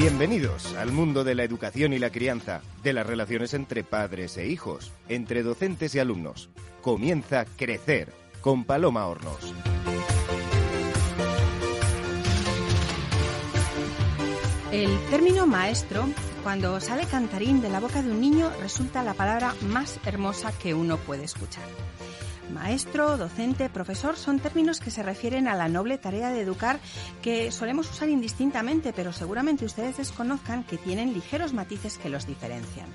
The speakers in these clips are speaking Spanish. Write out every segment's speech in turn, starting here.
Bienvenidos al mundo de la educación y la crianza, de las relaciones entre padres e hijos, entre docentes y alumnos. Comienza Crecer con Paloma Hornos. El término maestro, cuando sale cantarín de la boca de un niño, resulta la palabra más hermosa que uno puede escuchar. Maestro, docente, profesor son términos que se refieren a la noble tarea de educar que solemos usar indistintamente, pero seguramente ustedes desconozcan que tienen ligeros matices que los diferencian.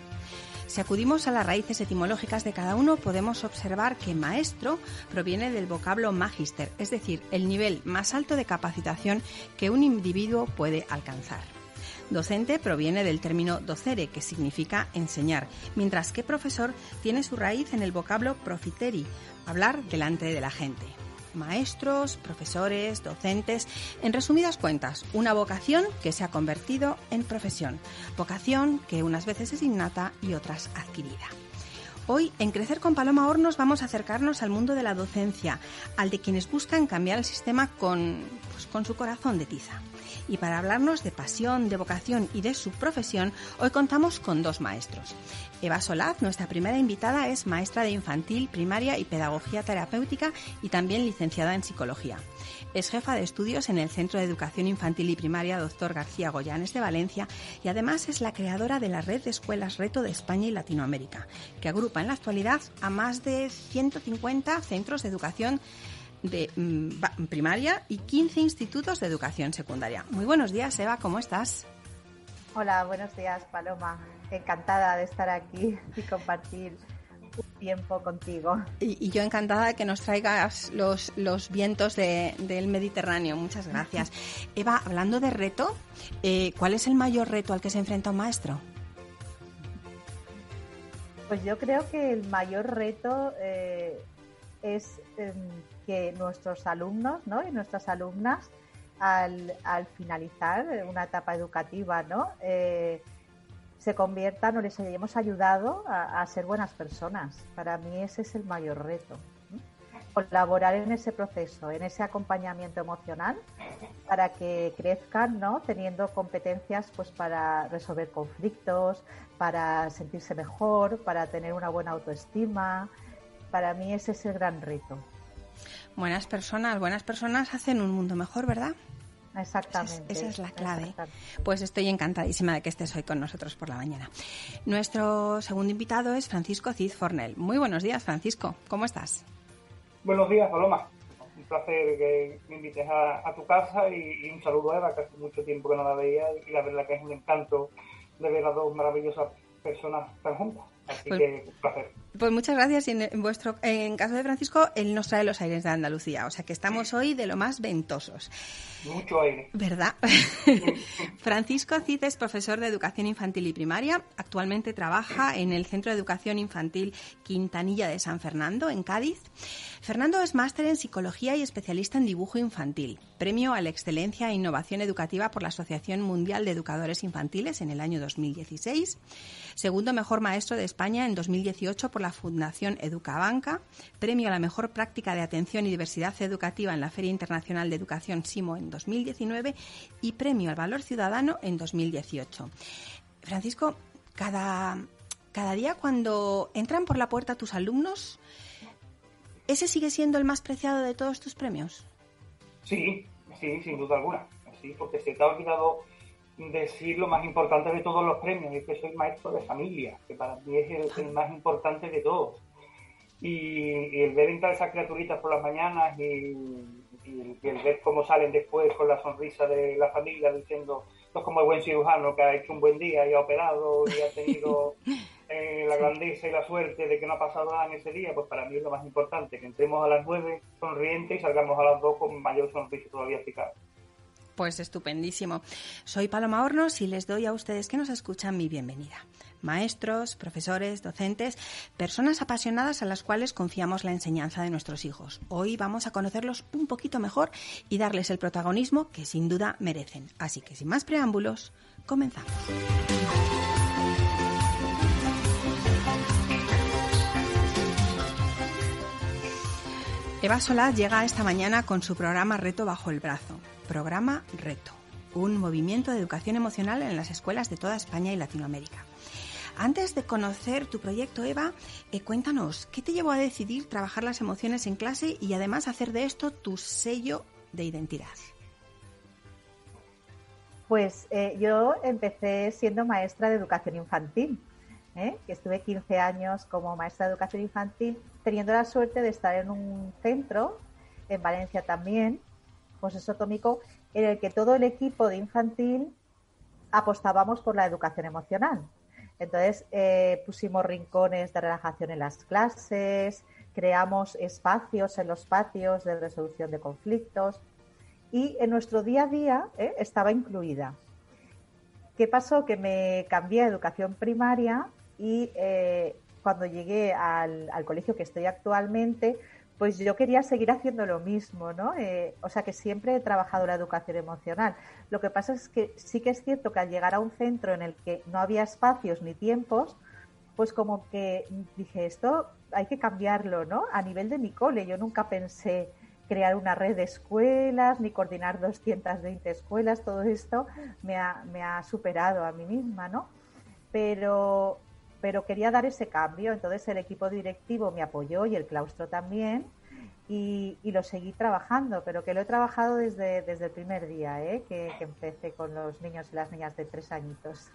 Si acudimos a las raíces etimológicas de cada uno, podemos observar que maestro proviene del vocablo magister, es decir, el nivel más alto de capacitación que un individuo puede alcanzar. Docente proviene del término docere, que significa enseñar, mientras que profesor tiene su raíz en el vocablo profiteri, hablar delante de la gente. Maestros, profesores, docentes, en resumidas cuentas, una vocación que se ha convertido en profesión, vocación que unas veces es innata y otras adquirida. Hoy, en Crecer con Paloma Hornos, vamos a acercarnos al mundo de la docencia, al de quienes buscan cambiar el sistema con su corazón de tiza. Y para hablarnos de pasión, de vocación y de su profesión, hoy contamos con dos maestros. Eva Solaz, nuestra primera invitada, es maestra de infantil, primaria y pedagogía terapéutica y también licenciada en psicología. Es jefa de estudios en el Centro de Educación Infantil y Primaria Dr. García Goyanes de Valencia y además es la creadora de la Red de Escuelas Reto de España y Latinoamérica, que agrupa en la actualidad a más de 150 centros de educación de primaria y 15 institutos de educación secundaria. Muy buenos días, Eva, ¿cómo estás? Hola, buenos días, Paloma. Encantada de estar aquí y compartir un tiempo contigo. Y yo encantada de que nos traigas los vientos del Mediterráneo. Muchas gracias. Eva, hablando de reto, ¿cuál es el mayor reto al que se enfrenta un maestro? Pues yo creo que el mayor reto es que nuestros alumnos, ¿no?, y nuestras alumnas al finalizar una etapa educativa, ¿no?, se conviertan o les hayamos ayudado a ser buenas personas. Para mí ese es el mayor reto, ¿no? Colaborar en ese proceso, en ese acompañamiento emocional para que crezcan, ¿no?, teniendo competencias pues para resolver conflictos, para sentirse mejor, para tener una buena autoestima. Para mí ese es el gran reto. Buenas personas hacen un mundo mejor, ¿verdad? Exactamente. Esa es la clave. Pues estoy encantadísima de que estés hoy con nosotros por la mañana. Nuestro segundo invitado es Francisco Cid Fornel. Muy buenos días, Francisco. ¿Cómo estás? Buenos días, Paloma. Un placer que me invites a tu casa y un saludo a Eva, que hace mucho tiempo que no la veía y la verdad que es un encanto de ver a dos maravillosas personas tan juntas. Así que un placer. Pues muchas gracias. Y en caso de Francisco, él nos trae los aires de Andalucía. O sea que estamos hoy de lo más ventosos. Mucho aire. ¿Verdad? Francisco Cid es profesor de educación infantil y primaria. Actualmente trabaja en el Centro de Educación Infantil Quintanilla de San Fernando, en Cádiz. Fernando es máster en psicología y especialista en dibujo infantil. Premio a la excelencia e innovación educativa por la Asociación Mundial de Educadores Infantiles en el año 2016. Segundo mejor maestro de España en 2018 por la Fundación Educabanca. Premio a la mejor práctica de atención y diversidad educativa en la Feria Internacional de Educación SIMO en 2019 y premio al Valor Ciudadano en 2018. Francisco, cada día cuando entran por la puerta tus alumnos, ¿ese sigue siendo el más preciado de todos tus premios? Sí, sin duda alguna. Sí, porque se te ha olvidado decir lo más importante de todos los premios, es que soy maestro de familia, que para mí es el más importante de todos. Y el ver entrar esas criaturitas por las mañanas y el ver cómo salen después con la sonrisa de la familia diciendo, esto es como el buen cirujano que ha hecho un buen día y ha operado y ha tenido la grandeza y la suerte de que no ha pasado nada en ese día, pues para mí es lo más importante, que entremos a las 9 sonrientes y salgamos a las 2 con mayor sonrisa todavía picada. Pues estupendísimo. Soy Paloma Hornos y les doy a ustedes que nos escuchan mi bienvenida. Maestros, profesores, docentes, personas apasionadas a las cuales confiamos la enseñanza de nuestros hijos. Hoy vamos a conocerlos un poquito mejor y darles el protagonismo que sin duda merecen. Así que sin más preámbulos, comenzamos. Eva Solaz llega esta mañana con su programa Reto bajo el brazo. Programa Reto. un movimiento de educación emocional en las escuelas de toda España y Latinoamérica. Antes de conocer tu proyecto, Eva, cuéntanos, ¿qué te llevó a decidir trabajar las emociones en clase y además hacer de esto tu sello de identidad? Pues yo empecé siendo maestra de educación infantil, que estuve 15 años como maestra de educación infantil, teniendo la suerte de estar en un centro, en Valencia también, pues esotómico, en el que todo el equipo de infantil apostábamos por la educación emocional. Entonces pusimos rincones de relajación en las clases, creamos espacios en los patios de resolución de conflictos y en nuestro día a día estaba incluida. ¿Qué pasó? Que me cambié a educación primaria y cuando llegué al colegio que estoy actualmente, pues yo quería seguir haciendo lo mismo, ¿no? O sea que siempre he trabajado la educación emocional. Lo que pasa es que sí que es cierto que al llegar a un centro en el que no había espacios ni tiempos, pues como que dije, esto hay que cambiarlo, ¿no? A nivel de mi cole, yo nunca pensé crear una red de escuelas ni coordinar 220 escuelas, todo esto me ha superado a mí misma, ¿no? Pero quería dar ese cambio, entonces el equipo directivo me apoyó y el claustro también y lo seguí trabajando, pero que lo he trabajado desde el primer día, que empecé con los niños y las niñas de 3 añitos.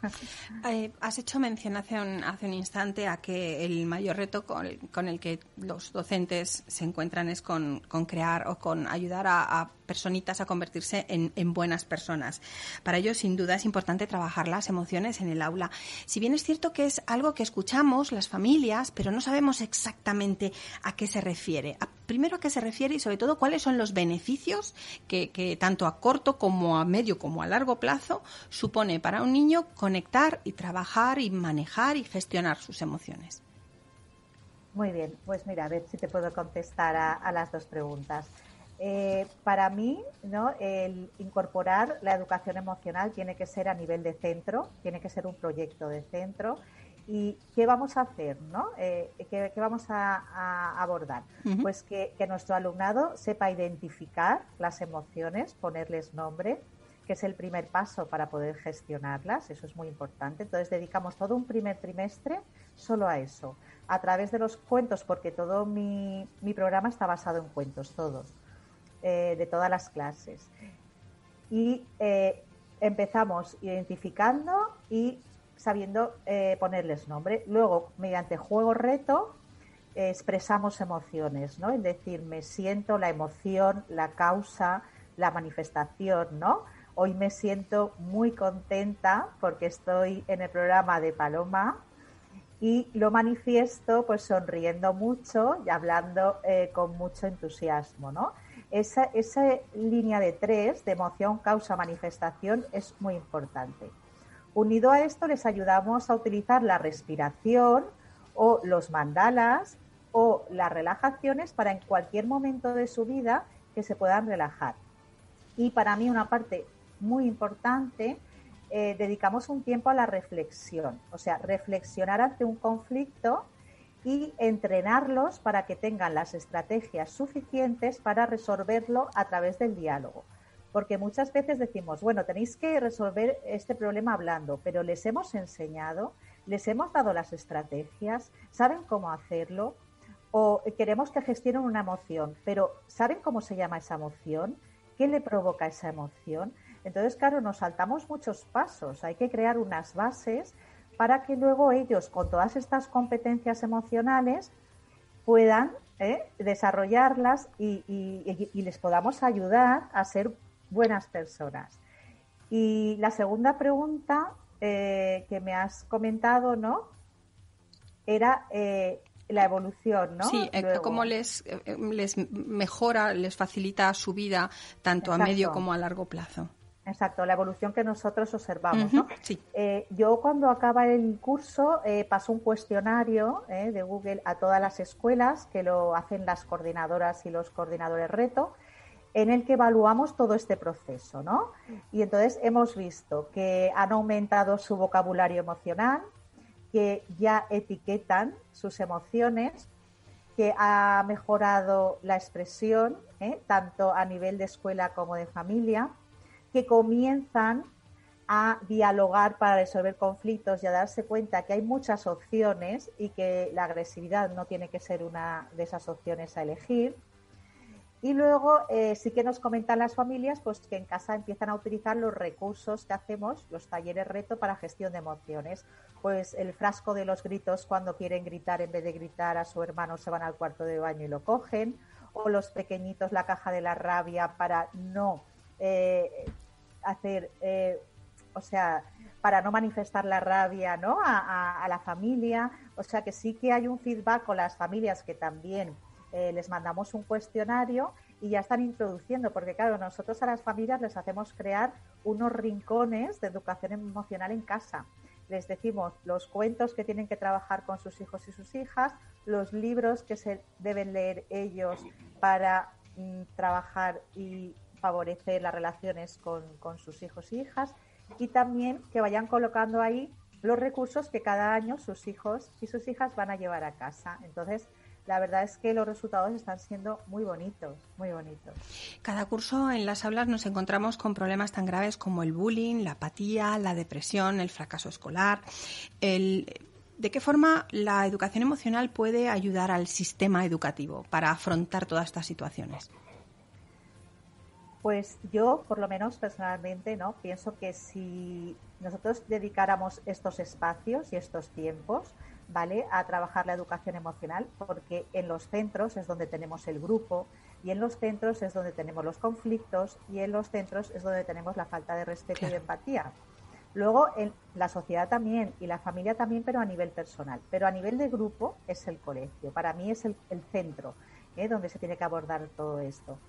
Has hecho mención hace un instante a que el mayor reto con el que los docentes se encuentran es con crear o con ayudar a personitas a convertirse en buenas personas. Para ello, sin duda, es importante trabajar las emociones en el aula. Si bien es cierto que es algo que escuchamos las familias, pero no sabemos exactamente a qué se refiere. Primero, a qué se refiere y, sobre todo, cuáles son los beneficios que tanto a corto como a medio como a largo plazo supone para un niño conectar y trabajar y manejar y gestionar sus emociones. Muy bien, pues mira, a ver si te puedo contestar a las dos preguntas. Para mí, ¿no? El incorporar la educación emocional tiene que ser a nivel de centro, tiene que ser un proyecto de centro. ¿Y qué vamos a hacer, ¿no? ¿Qué vamos a abordar? Uh-huh. Pues que nuestro alumnado sepa identificar las emociones, ponerles nombre, que es el primer paso para poder gestionarlas, eso es muy importante. Entonces dedicamos todo un primer trimestre solo a eso, a través de los cuentos, porque todo mi programa está basado en cuentos, todos, de todas las clases. Y empezamos identificando y sabiendo ponerles nombre. Luego, mediante juego-reto, expresamos emociones, ¿no? Es decir, me siento la emoción, la causa, la manifestación, ¿no? Hoy me siento muy contenta porque estoy en el programa de Paloma y lo manifiesto pues sonriendo mucho y hablando con mucho entusiasmo, ¿no? Esa línea de 3, de emoción, causa, manifestación, es muy importante. Unido a esto, les ayudamos a utilizar la respiración o los mandalas o las relajaciones para en cualquier momento de su vida que se puedan relajar. Y para mí una parte muy importante, dedicamos un tiempo a la reflexión, o sea, reflexionar ante un conflicto y entrenarlos para que tengan las estrategias suficientes para resolverlo a través del diálogo. Porque muchas veces decimos, bueno, tenéis que resolver este problema hablando, pero les hemos enseñado, les hemos dado las estrategias, saben cómo hacerlo, o queremos que gestionen una emoción, pero ¿saben cómo se llama esa emoción? ¿Qué le provoca esa emoción? Entonces, claro, nos saltamos muchos pasos, hay que crear unas bases para que luego ellos, con todas estas competencias emocionales, puedan desarrollarlas y les podamos ayudar a ser buenas personas. Y la segunda pregunta que me has comentado, ¿no? Era la evolución, ¿no? Sí, cómo les mejora, les facilita su vida tanto a medio como a largo plazo. Exacto, la evolución que nosotros observamos, ¿no? Sí. Yo cuando acaba el curso paso un cuestionario de Google a todas las escuelas, que lo hacen las coordinadoras y los coordinadores reto, en el que evaluamos todo este proceso, ¿no? Y entonces hemos visto que han aumentado su vocabulario emocional, que ya etiquetan sus emociones, que ha mejorado la expresión, tanto a nivel de escuela como de familia, que comienzan a dialogar para resolver conflictos y a darse cuenta que hay muchas opciones y que la agresividad no tiene que ser una de esas opciones a elegir. Y luego sí que nos comentan las familias pues que en casa empiezan a utilizar los recursos que hacemos, los talleres reto para gestión de emociones. Pues el frasco de los gritos, cuando quieren gritar, en vez de gritar a su hermano se van al cuarto de baño y lo cogen. O los pequeñitos, la caja de la rabia para no para no manifestar la rabia, ¿no? a la familia. O sea que sí que hay un feedback con las familias que también les mandamos un cuestionario y ya están introduciendo, porque claro, nosotros a las familias les hacemos crear unos rincones de educación emocional en casa. Les decimos los cuentos que tienen que trabajar con sus hijos y sus hijas, los libros que se deben leer ellos para trabajar y favorecer las relaciones con sus hijos y hijas, y también que vayan colocando ahí los recursos que cada año sus hijos y sus hijas van a llevar a casa. Entonces, la verdad es que los resultados están siendo muy bonitos, muy bonitos. Cada curso en las aulas nos encontramos con problemas tan graves como el bullying, la apatía, la depresión, el fracaso escolar. ¿De qué forma la educación emocional puede ayudar al sistema educativo para afrontar todas estas situaciones? Pues yo, por lo menos personalmente, ¿no? Pienso que si nosotros dedicáramos estos espacios y estos tiempos, ¿vale?, a trabajar la educación emocional, porque en los centros es donde tenemos el grupo y en los centros es donde tenemos los conflictos y en los centros es donde tenemos la falta de respeto y empatía. Luego en la sociedad también y la familia también, pero a nivel personal. Pero a nivel de grupo es el colegio. Para mí es el centro, donde se tiene que abordar todo esto.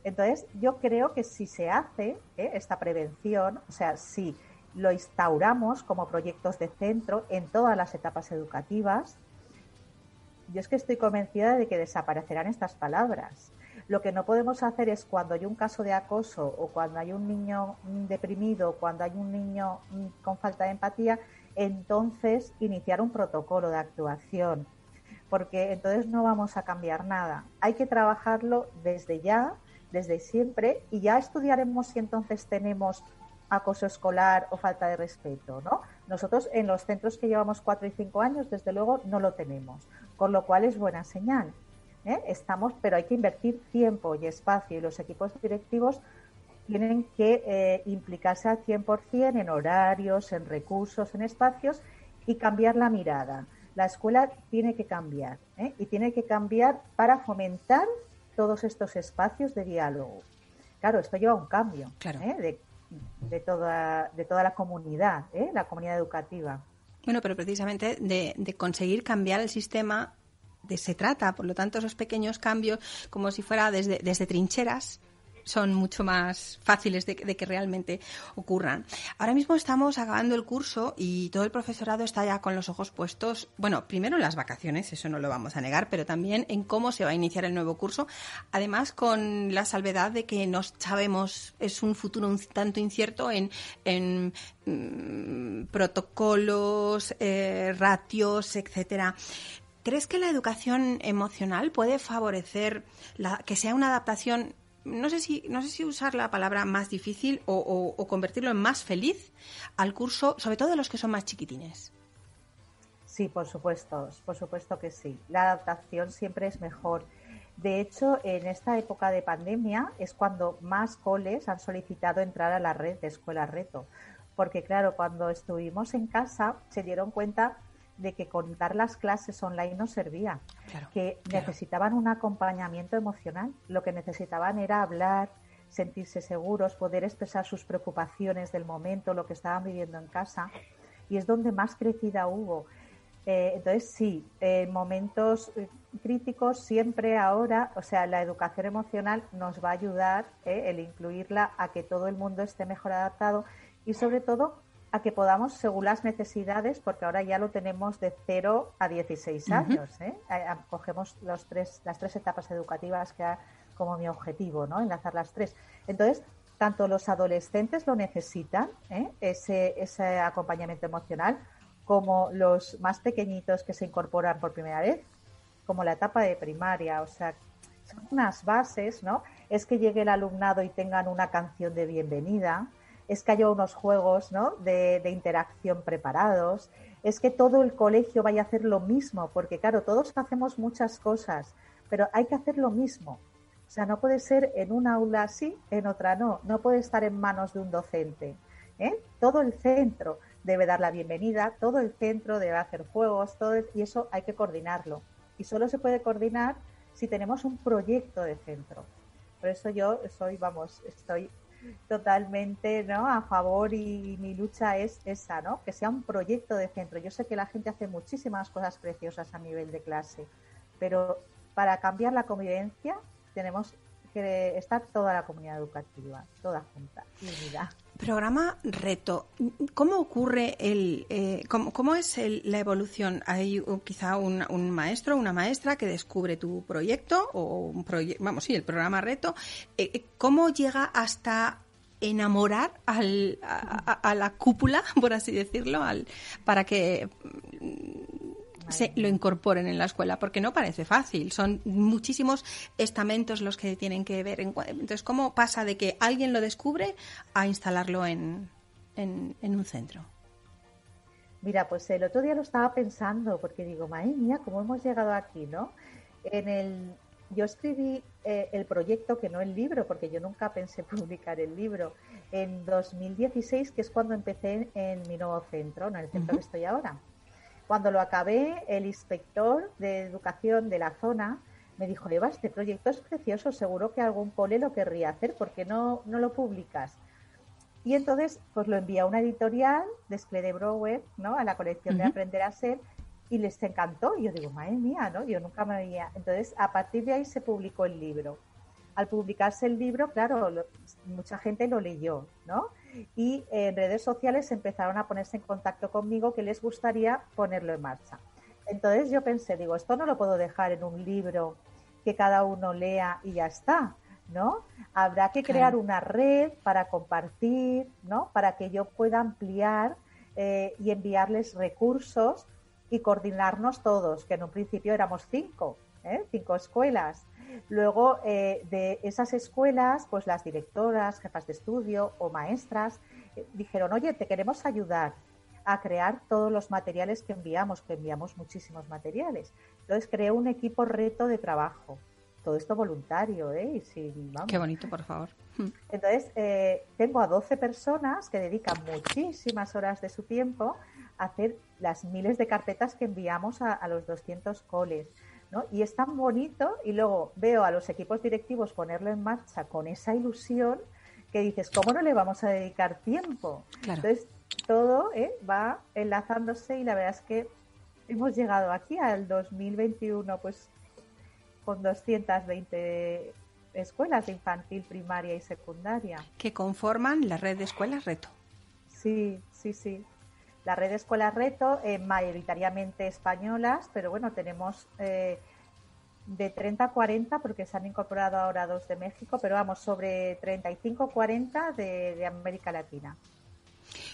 Entonces, yo creo que si se hace esta prevención, o sea, si lo instauramos como proyectos de centro en todas las etapas educativas, yo es que estoy convencida de que desaparecerán estas palabras. Lo que no podemos hacer es cuando hay un caso de acoso o cuando hay un niño deprimido, cuando hay un niño con falta de empatía, entonces iniciar un protocolo de actuación, porque entonces no vamos a cambiar nada. Hay que trabajarlo desde ya, desde siempre, y ya estudiaremos si entonces tenemos acoso escolar o falta de respeto, ¿no? Nosotros en los centros que llevamos 4 y 5 años, desde luego, no lo tenemos, con lo cual es buena señal. Pero hay que invertir tiempo y espacio, y los equipos directivos tienen que implicarse al 100% en horarios, en recursos, en espacios, y cambiar la mirada. La escuela tiene que cambiar, y tiene que cambiar para fomentar todos estos espacios de diálogo. Claro, esto lleva un cambio, claro, de toda la comunidad, la comunidad educativa. Bueno, pero precisamente de conseguir cambiar el sistema se trata. Por lo tanto, esos pequeños cambios, como si fuera desde trincheras, son mucho más fáciles de que realmente ocurran. Ahora mismo estamos acabando el curso y todo el profesorado está ya con los ojos puestos, bueno, primero en las vacaciones, eso no lo vamos a negar, pero también en cómo se va a iniciar el nuevo curso, además con la salvedad de que no sabemos, es un futuro un tanto incierto en protocolos, ratios, etcétera. ¿Crees que la educación emocional puede favorecer que sea una adaptación, no sé si usar la palabra más difícil o convertirlo en más feliz al curso, sobre todo de los que son más chiquitines? Sí, por supuesto que sí. La adaptación siempre es mejor. De hecho, en esta época de pandemia es cuando más coles han solicitado entrar a la red de Escuela Reto. Porque claro, cuando estuvimos en casa se dieron cuenta de que con dar las clases online no servía, necesitaban un acompañamiento emocional. Lo que necesitaban era hablar, sentirse seguros, poder expresar sus preocupaciones del momento, lo que estaban viviendo en casa, y es donde más crecida hubo. Entonces sí, en momentos críticos siempre ahora, o sea, la educación emocional nos va a ayudar, el incluirla, a que todo el mundo esté mejor adaptado y sobre todo a que podamos, según las necesidades, porque ahora ya lo tenemos de 0 a 16 años, cogemos las tres etapas educativas que como mi objetivo, ¿no? Enlazar las tres. Entonces, tanto los adolescentes lo necesitan, ese acompañamiento emocional, como los más pequeñitos que se incorporan por primera vez, como la etapa de primaria. O sea, son unas bases, ¿no? Es que llegue el alumnado y tengan una canción de bienvenida, es que haya unos juegos, ¿no? de interacción preparados, es que todo el colegio vaya a hacer lo mismo, porque claro, todos hacemos muchas cosas, pero hay que hacer lo mismo. O sea, no puede ser en un aula sí, en otra no. No puede estar en manos de un docente. Todo el centro debe dar la bienvenida, todo el centro debe hacer juegos, y eso hay que coordinarlo. Y solo se puede coordinar si tenemos un proyecto de centro. Por eso yo estoy totalmente, ¿no?, a favor, y mi lucha es esa, ¿no?, que sea un proyecto de centro. Yo sé que la gente hace muchísimas cosas preciosas a nivel de clase, pero para cambiar la convivencia tenemos que estar toda la comunidad educativa, toda junta y unida. Programa Reto. ¿Cómo ocurre cómo es la evolución? ¿Hay quizá un maestro o una maestra que descubre tu proyecto o el programa Reto? ¿Cómo llega hasta enamorar a la cúpula, por así decirlo, para que se lo incorporen en la escuela? Porque no parece fácil, son muchísimos estamentos los que tienen que ver. Entonces, ¿cómo pasa de que alguien lo descubre a instalarlo en un centro? Mira, pues el otro día lo estaba pensando, porque digo, madre mía, ¿cómo hemos llegado aquí, no? Yo escribí el proyecto, que no el libro, porque yo nunca pensé publicar el libro, en 2016, que es cuando empecé en mi nuevo centro, en el centro que estoy ahora. Cuando lo acabé, el inspector de educación de la zona me dijo, Eva, este proyecto es precioso, seguro que algún cole lo querría hacer, ¿por qué no lo publicas? Y entonces pues lo envié a una editorial de Escle de Brouwer, ¿no?, a la colección de Aprender a Ser, y les encantó. Y yo digo, madre mía, ¿no? Yo nunca me había... Entonces, a partir de ahí se publicó el libro. Al publicarse el libro, claro, mucha gente lo leyó, ¿no? Y en redes sociales empezaron a ponerse en contacto conmigo que les gustaría ponerlo en marcha. Entonces yo pensé, digo, esto no lo puedo dejar en un libro que cada uno lea y ya está, ¿no? Habrá que crear una red para compartir, ¿no?, para que yo pueda ampliar y enviarles recursos y coordinarnos todos, que en un principio éramos 5 escuelas. Luego, de esas escuelas, pues las directoras, jefas de estudio o maestras dijeron, oye, te queremos ayudar a crear todos los materiales que enviamos muchísimos materiales. Entonces, creé un equipo Reto de trabajo. Todo esto voluntario, ¿eh? Qué bonito, por favor. Entonces, tengo a 12 personas que dedican muchísimas horas de su tiempo a hacer las miles de carpetas que enviamos a los 200 coles, ¿no? Y es tan bonito, y luego veo a los equipos directivos ponerlo en marcha con esa ilusión que dices, ¿cómo no le vamos a dedicar tiempo? Claro. Entonces, todo va enlazándose, y la verdad es que hemos llegado aquí al 2021 pues con 220 escuelas de infantil, primaria y secundaria. Que conforman la red de escuelas Reto. Sí. La red de escuelas Reto, mayoritariamente españolas, pero bueno, tenemos de 30 a 40, porque se han incorporado ahora 2 de México, pero vamos, sobre 35 o 40 de América Latina.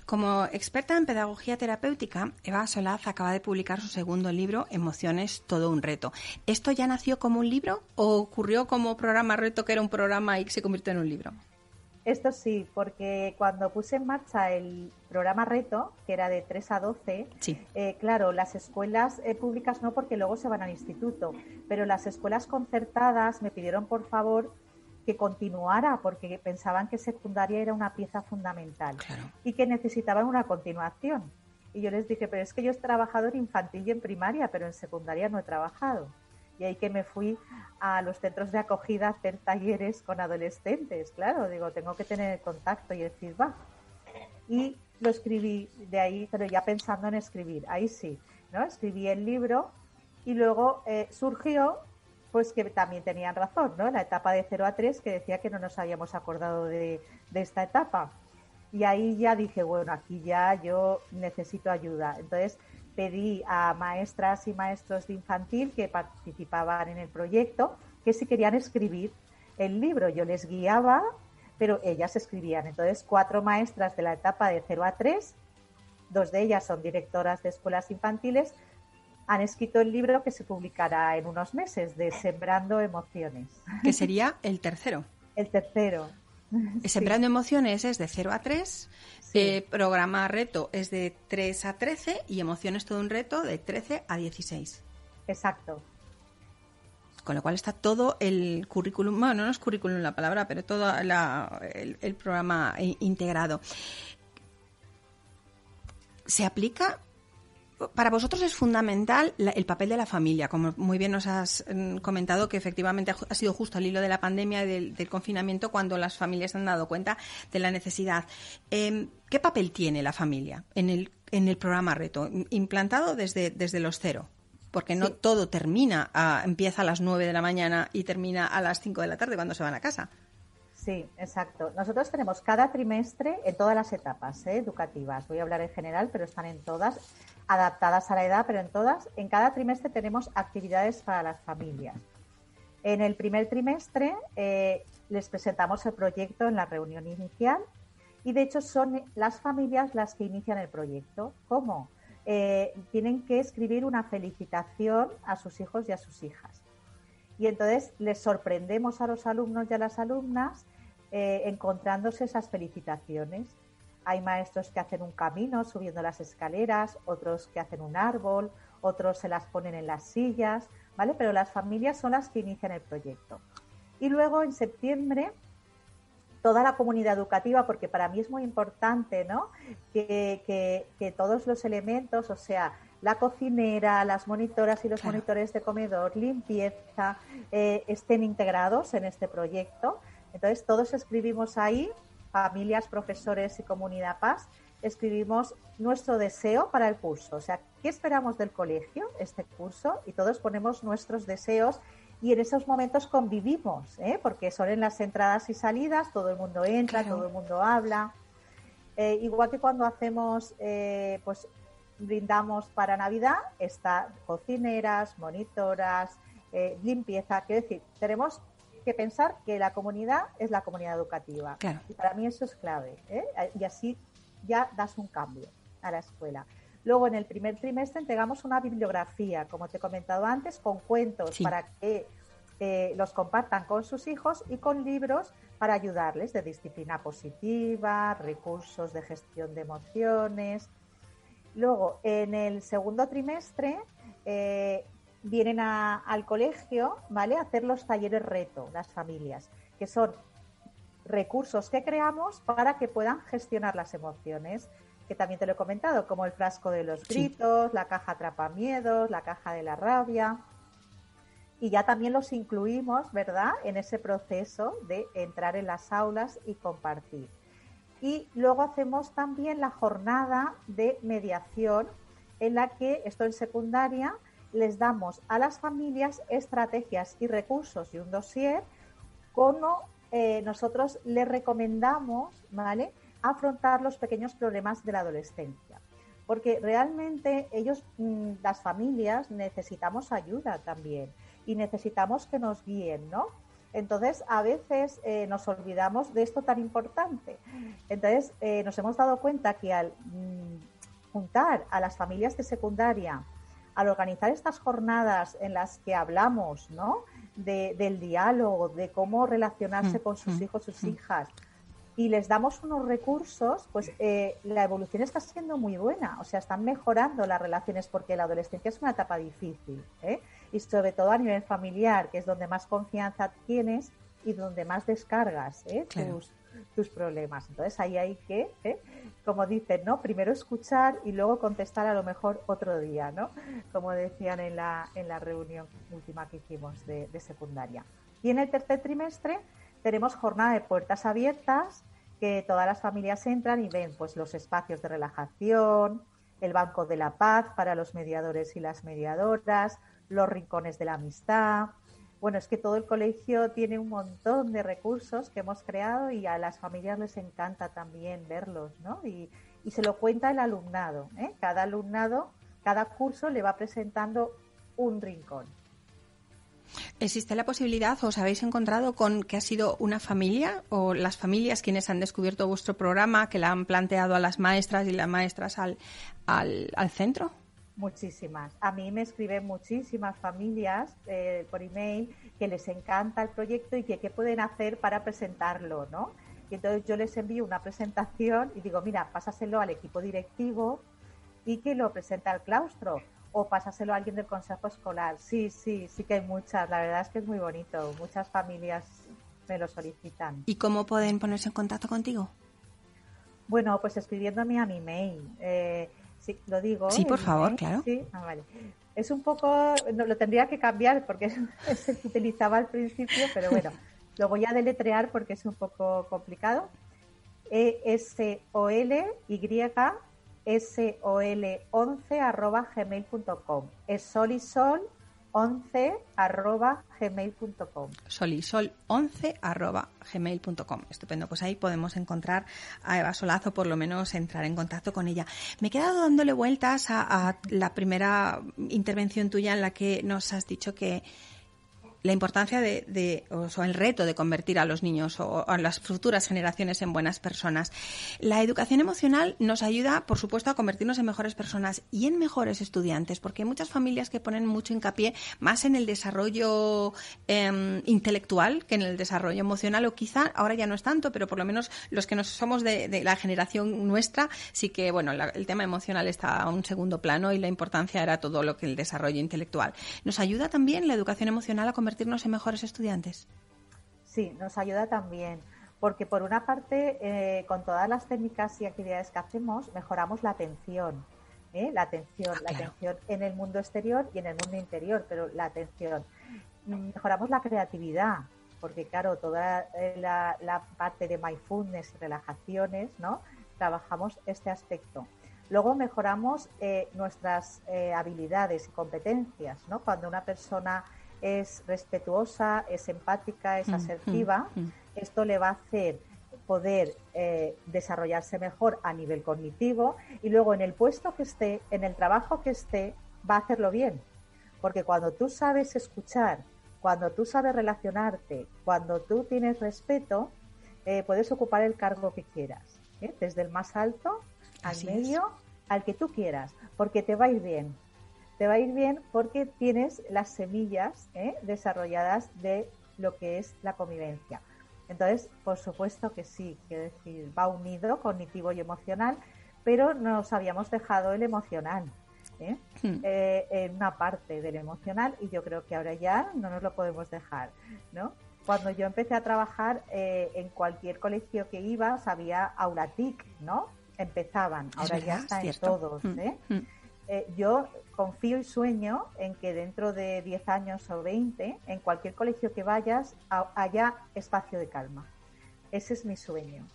Como experta en pedagogía terapéutica, Eva Solaz acaba de publicar su segundo libro, Emociones, todo un reto. ¿Esto ya nació como un libro o ocurrió como programa Reto, que era un programa y se convirtió en un libro? Esto sí, porque cuando puse en marcha el programa Reto, que era de 3 a 12, sí. Claro, las escuelas públicas no, porque luego se van al instituto, pero las escuelas concertadas me pidieron por favor que continuara, porque pensaban que secundaria era una pieza fundamental, claro, y que necesitaban una continuación. Y yo les dije, pero es que yo he trabajado en infantil y en primaria, pero en secundaria no he trabajado. Y ahí que me fui a los centros de acogida a hacer talleres con adolescentes. Claro, digo, tengo que tener contacto y decir, va. Y lo escribí de ahí, pero ya pensando en escribir. Ahí sí, ¿no? Escribí el libro y luego surgió, pues que también tenían razón, ¿no? La etapa de 0 a 3, que decía que no nos habíamos acordado de esta etapa. Y ahí ya dije, bueno, aquí ya yo necesito ayuda. Entonces pedí a maestras y maestros de infantil que participaban en el proyecto que si querían escribir el libro. Yo les guiaba, pero ellas escribían. Entonces 4 maestras de la etapa de 0 a 3, 2 de ellas son directoras de escuelas infantiles, han escrito el libro que se publicará en unos meses, de Sembrando Emociones. Que sería el tercero. El tercero. Sembrando Emociones es de 0 a 3, sí. Programa Reto es de 3 a 13 y Emociones Todo un Reto de 13 a 16. Exacto. Con lo cual está todo el currículum, bueno, no es currículum la palabra, pero todo el programa integrado. ¿Se aplica? Para vosotros es fundamental el papel de la familia, como muy bien nos has comentado, que efectivamente ha sido justo al hilo de la pandemia y del confinamiento cuando las familias se han dado cuenta de la necesidad. ¿Qué papel tiene la familia en el programa Reto, implantado desde los 0? Porque no todo empieza a las 9 de la mañana y termina a las 5 de la tarde cuando se van a casa. Sí, exacto. Nosotros tenemos cada trimestre en todas las etapas educativas. Voy a hablar en general, pero están en todas, adaptadas a la edad, pero en todas. En cada trimestre tenemos actividades para las familias. En el primer trimestre les presentamos el proyecto en la reunión inicial y, de hecho, son las familias las que inician el proyecto. ¿Cómo? Tienen que escribir una felicitación a sus hijos y a sus hijas. Y entonces les sorprendemos a los alumnos y a las alumnas encontrándose esas felicitaciones. Hay maestros que hacen un camino subiendo las escaleras, otros que hacen un árbol, otros se las ponen en las sillas, ¿vale? Pero las familias son las que inician el proyecto. Y luego en septiembre toda la comunidad educativa, porque para mí es muy importante, ¿no?, que todos los elementos, o sea, la cocinera, las monitoras y los monitores de comedor, limpieza, estén integrados en este proyecto. Entonces, todos escribimos ahí, familias, profesores y comunidad PAS, escribimos nuestro deseo para el curso. O sea, ¿qué esperamos del colegio, este curso? Y todos ponemos nuestros deseos y en esos momentos convivimos, porque son en las entradas y salidas, todo el mundo entra, todo el mundo habla. Igual que cuando hacemos, brindamos para Navidad, está cocineras, monitoras, limpieza. Quiero decir, tenemos que pensar que la comunidad es la comunidad educativa. Claro. Y para mí eso es clave, y así ya das un cambio a la escuela. Luego, en el primer trimestre entregamos una bibliografía, como te he comentado antes, con cuentos para que los compartan con sus hijos y con libros para ayudarles de disciplina positiva, recursos de gestión de emociones. Luego, en el segundo trimestre, vienen al colegio, ¿vale?, a hacer los talleres reto, las familias, que son recursos que creamos para que puedan gestionar las emociones, que también te lo he comentado, como el frasco de los gritos, la caja atrapamiedos, la caja de la rabia. Y ya también los incluimos, ¿verdad?, en ese proceso de entrar en las aulas y compartir. Y luego hacemos también la jornada de mediación, en la que, esto en secundaria, les damos a las familias estrategias y recursos y un dossier, como nosotros les recomendamos, ¿vale?, afrontar los pequeños problemas de la adolescencia. Porque realmente ellos, las familias, necesitamos ayuda también y necesitamos que nos guíen, ¿no? Entonces, a veces nos olvidamos de esto tan importante. Entonces, nos hemos dado cuenta que al juntar a las familias de secundaria, al organizar estas jornadas en las que hablamos, ¿no?, del diálogo, de cómo relacionarse con sus hijos, sus hijas, y les damos unos recursos, pues la evolución está siendo muy buena. O sea, están mejorando las relaciones, porque la adolescencia es una etapa difícil, y sobre todo a nivel familiar, que es donde más confianza tienes y donde más descargas tus problemas. Entonces ahí hay que, como dicen, ¿no?, primero escuchar y luego contestar a lo mejor otro día, ¿no?, como decían en la reunión última que hicimos de secundaria. Y en el tercer trimestre tenemos jornada de puertas abiertas, que todas las familias entran y ven, pues, los espacios de relajación, el banco de la paz para los mediadores y las mediadoras, los rincones de la amistad. Bueno, es que todo el colegio tiene un montón de recursos que hemos creado y a las familias les encanta también verlos, ¿no? Y se lo cuenta el alumnado, Cada alumnado, cada curso le va presentando un rincón. ¿Existe la posibilidad, os habéis encontrado con que ha sido una familia o las familias quienes han descubierto vuestro programa, que la han planteado a las maestras y las maestras al centro? Muchísimas. A mí me escriben muchísimas familias por email que les encanta el proyecto y que qué pueden hacer para presentarlo, ¿no? Y entonces yo les envío una presentación y digo, mira, pásaselo al equipo directivo y que lo presente al claustro, o pásaselo a alguien del consejo escolar. Sí que hay muchas. La verdad es que es muy bonito. Muchas familias me lo solicitan. ¿Y cómo pueden ponerse en contacto contigo? Bueno, pues escribiéndome a mi mail. Sí, lo digo. Sí, por favor, mail. claro. Sí, vale. Es un poco, no, lo tendría que cambiar porque es el que utilizaba al principio, pero bueno, lo voy a deletrear porque es un poco complicado. ESOLYSOL11@gmail.com. esolisol11@gmail.com. solisol11@gmail.com. Estupendo, pues ahí podemos encontrar a Eva Solaz, o por lo menos entrar en contacto con ella. Me he quedado dándole vueltas a la primera intervención tuya en la que nos has dicho que la importancia o el reto de convertir a los niños o a las futuras generaciones en buenas personas. La educación emocional nos ayuda, por supuesto, a convertirnos en mejores personas y en mejores estudiantes, porque hay muchas familias que ponen mucho hincapié más en el desarrollo intelectual que en el desarrollo emocional, o quizá ahora ya no es tanto, pero por lo menos los que nos somos de la generación nuestra, sí que bueno, el tema emocional está a un segundo plano y la importancia era todo lo que el desarrollo intelectual. ¿Nos ayuda también la educación emocional a convertirnos en mejores estudiantes? Sí, nos ayuda también, porque por una parte, con todas las técnicas y actividades que hacemos, mejoramos la atención. La atención en el mundo exterior y en el mundo interior, pero la atención. Mejoramos la creatividad, porque claro, toda la parte de mindfulness y relajaciones, ¿no? Trabajamos este aspecto. Luego mejoramos nuestras habilidades y competencias, ¿no? Cuando una persona es respetuosa, es empática, es asertiva, esto le va a hacer poder desarrollarse mejor a nivel cognitivo, y luego en el puesto que esté, en el trabajo que esté, va a hacerlo bien. Porque cuando tú sabes escuchar, cuando tú sabes relacionarte, cuando tú tienes respeto, puedes ocupar el cargo que quieras, desde el más alto al medio, al que tú quieras, porque te va a ir bien. Te va a ir bien porque tienes las semillas desarrolladas de lo que es la convivencia. Entonces, por supuesto que sí, quiero decir, va unido cognitivo y emocional, pero nos habíamos dejado el emocional, en una parte del emocional, y yo creo que ahora ya no nos lo podemos dejar, ¿no? Cuando yo empecé a trabajar en cualquier colegio que ibas había aula TIC, ¿no? Empezaban, ahora ya está en todos, yo confío y sueño en que dentro de 10 años o 20, en cualquier colegio que vayas, haya espacio de calma. Ese es mi sueño.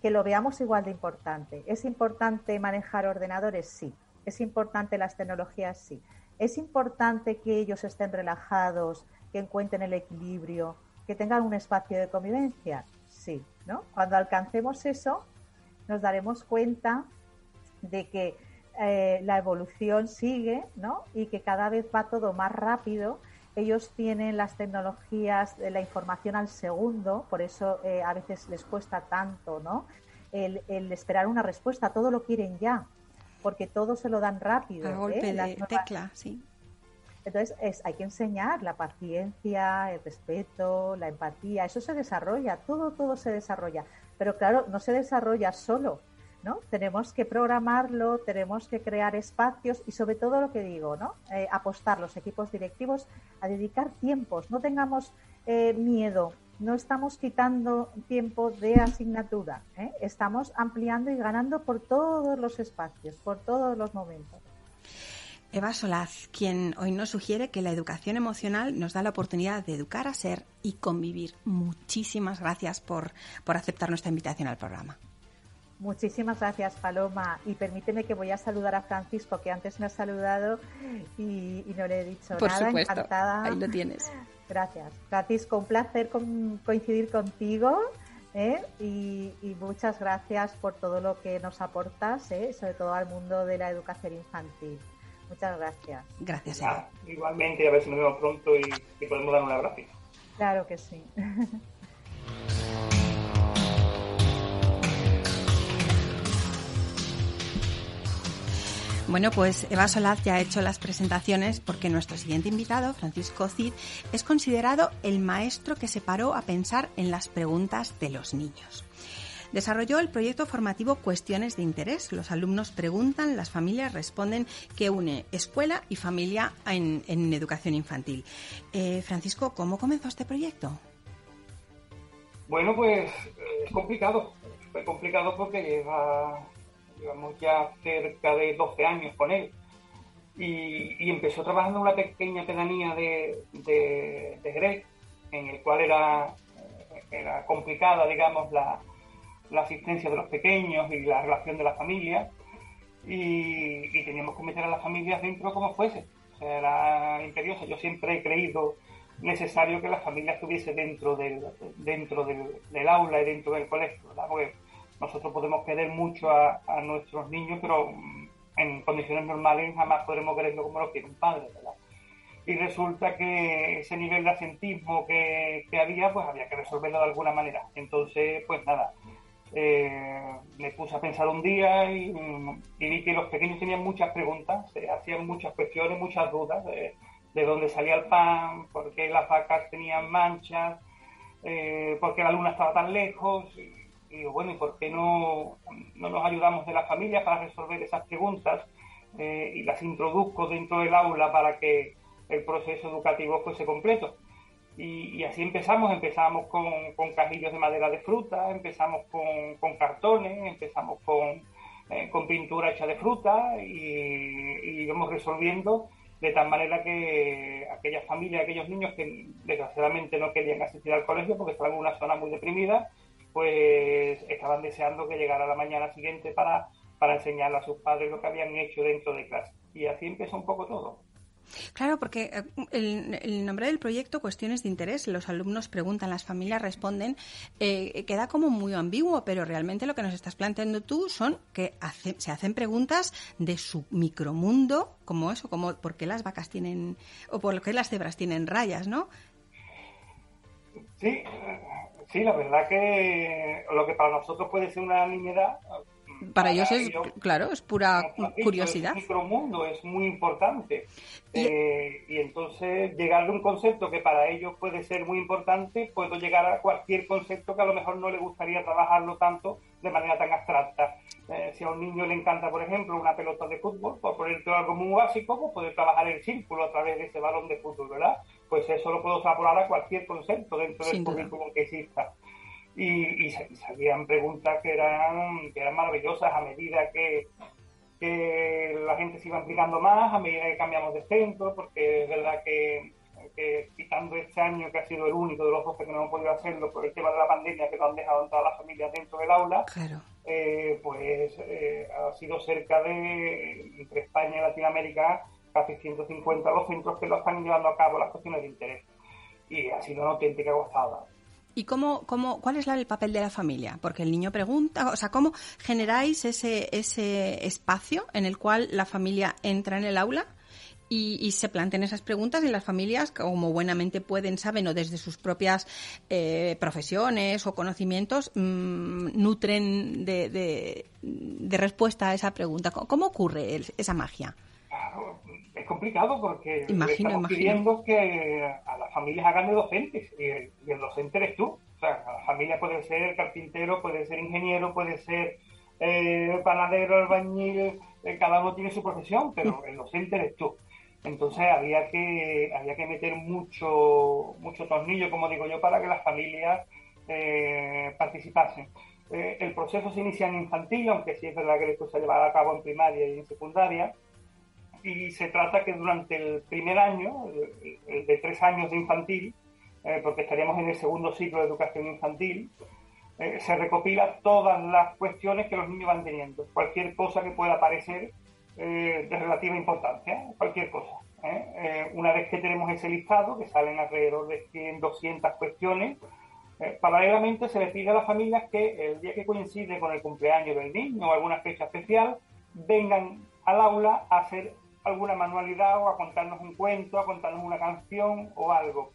Que lo veamos igual de importante. ¿Es importante manejar ordenadores? Sí. ¿Es importante las tecnologías? Sí. ¿Es importante que ellos estén relajados, que encuentren el equilibrio, que tengan un espacio de convivencia? Sí, ¿no? Cuando alcancemos eso, nos daremos cuenta de que la evolución sigue, ¿no? Y que cada vez va todo más rápido. Ellos tienen las tecnologías de la información al segundo, por eso a veces les cuesta tanto, ¿no? El esperar una respuesta, todo lo quieren ya, porque todo se lo dan rápido. A golpe de tecla, sí. Entonces hay que enseñar la paciencia, el respeto, la empatía, eso se desarrolla, todo se desarrolla, pero claro, no se desarrolla solo, ¿no? Tenemos que programarlo, tenemos que crear espacios y sobre todo lo que digo, ¿no? Apostar los equipos directivos a dedicar tiempos, no tengamos miedo, no estamos quitando tiempo de asignatura, estamos ampliando y ganando por todos los espacios, por todos los momentos. Eva Solaz, quien hoy nos sugiere que la educación emocional nos da la oportunidad de educar a ser y convivir. Muchísimas gracias por aceptar nuestra invitación al programa. Muchísimas gracias, Paloma, y permíteme que voy a saludar a Francisco, que antes me ha saludado y no le he dicho por nada. Supuesto. Encantada. Ahí lo tienes. Gracias. Francisco, un placer coincidir contigo, y muchas gracias por todo lo que nos aportas, sobre todo al mundo de la educación infantil. Muchas gracias. Gracias, Eva. Igualmente, a ver si nos vemos pronto y podemos dar un abrazo. Claro que sí. Bueno, pues Eva Solaz ya ha hecho las presentaciones porque nuestro siguiente invitado, Francisco Cid, es considerado el maestro que se paró a pensar en las preguntas de los niños. Desarrolló el proyecto formativo Cuestiones de Interés. Los alumnos preguntan, las familias responden, que une escuela y familia en educación infantil. Francisco, ¿cómo comenzó este proyecto? Bueno, pues es complicado. Fue complicado porque llevamos ya cerca de 12 años con él. Y empezó trabajando en una pequeña pedanía de Jerez, en el cual era complicada, digamos, la asistencia de los pequeños y la relación de la familia, y teníamos que meter a las familias dentro como fuese. O sea, era imperioso. Yo siempre he creído necesario que la familia estuviese dentro del aula y dentro del colegio, ¿verdad? Porque nosotros podemos querer mucho a nuestros niños, pero en condiciones normales jamás podremos quererlo como lo quiere un padre, ¿verdad? Y resulta que ese nivel de asentismo que había, pues había que resolverlo de alguna manera. Entonces, pues nada, me puse a pensar un día y vi que los pequeños tenían muchas preguntas, hacían muchas cuestiones, muchas dudas de dónde salía el pan, por qué las vacas tenían manchas, por qué la luna estaba tan lejos. Y digo, bueno, ¿y por qué no nos ayudamos de las familias para resolver esas preguntas? Y las introduzco dentro del aula para que el proceso educativo fuese completo. Y así empezamos con cajillos de madera de fruta, empezamos con cartones, empezamos con pintura hecha de fruta y íbamos resolviendo de tal manera que aquellas familias, aquellos niños que desgraciadamente no querían asistir al colegio porque estaban en una zona muy deprimida, pues estaban deseando que llegara la mañana siguiente para enseñarle a sus padres lo que habían hecho dentro de clase. Y así empezó un poco todo. Claro, porque el nombre del proyecto, Cuestiones de Interés, los alumnos preguntan, las familias responden, queda como muy ambiguo, pero realmente lo que nos estás planteando tú son que se hacen preguntas de su micromundo, como eso, como por qué las vacas tienen, o por qué las cebras tienen rayas, ¿no? Sí, la verdad que lo que para nosotros puede ser una nimiedad, para ellos es, claro, es pura curiosidad. El micromundo es muy importante. Y entonces llegar a un concepto que para ellos puede ser muy importante, puedo llegar a cualquier concepto que a lo mejor no le gustaría trabajarlo tanto de manera tan abstracta. Si a un niño le encanta, por ejemplo, una pelota de fútbol, por ponerte algo muy básico, pues poder trabajar el círculo a través de ese balón de fútbol, ¿verdad? Pues eso lo puedo extrapolar a cualquier concepto dentro del currículum que exista. Y salían preguntas que eran maravillosas a medida que la gente se iba implicando más, a medida que cambiamos de centro, porque es verdad que quitando este año, que ha sido el único de los 12 que no hemos podido hacerlo por el tema de la pandemia, que no han dejado entrar a las familias dentro del aula, claro. Ha sido cerca de, entre España y Latinoamérica, casi 150 los centros que lo están llevando a cabo las cuestiones de interés. Y ha sido una auténtica gozada. ¿Y cuál es el papel de la familia? Porque el niño pregunta, o sea, ¿cómo generáis ese espacio en el cual la familia entra en el aula y se plantean esas preguntas y las familias, como buenamente pueden, saben, o desde sus propias profesiones o conocimientos, nutren de respuesta a esa pregunta? ¿Cómo ocurre esa magia? Es complicado porque estamos pidiendo que a las familias hagan de docentes y el docente eres tú. O sea, la familia puede ser carpintero, puede ser ingeniero, puede ser panadero, albañil, cada uno tiene su profesión, pero el docente eres tú. Entonces había que meter mucho tornillo, como digo yo, para que las familias participasen. El proceso se inicia en infantil, aunque sí es verdad que después se llevará a cabo en primaria y en secundaria. Y se trata que durante el primer año, el de 3 años de infantil, porque estaríamos en el segundo ciclo de educación infantil, se recopila todas las cuestiones que los niños van teniendo. Cualquier cosa que pueda parecer de relativa importancia, cualquier cosa. Una vez que tenemos ese listado, que salen alrededor de 100, 200 cuestiones, paralelamente se le pide a las familias que el día que coincide con el cumpleaños del niño o alguna fecha especial, vengan al aula a hacer alguna manualidad o a contarnos un cuento, a contarnos una canción o algo.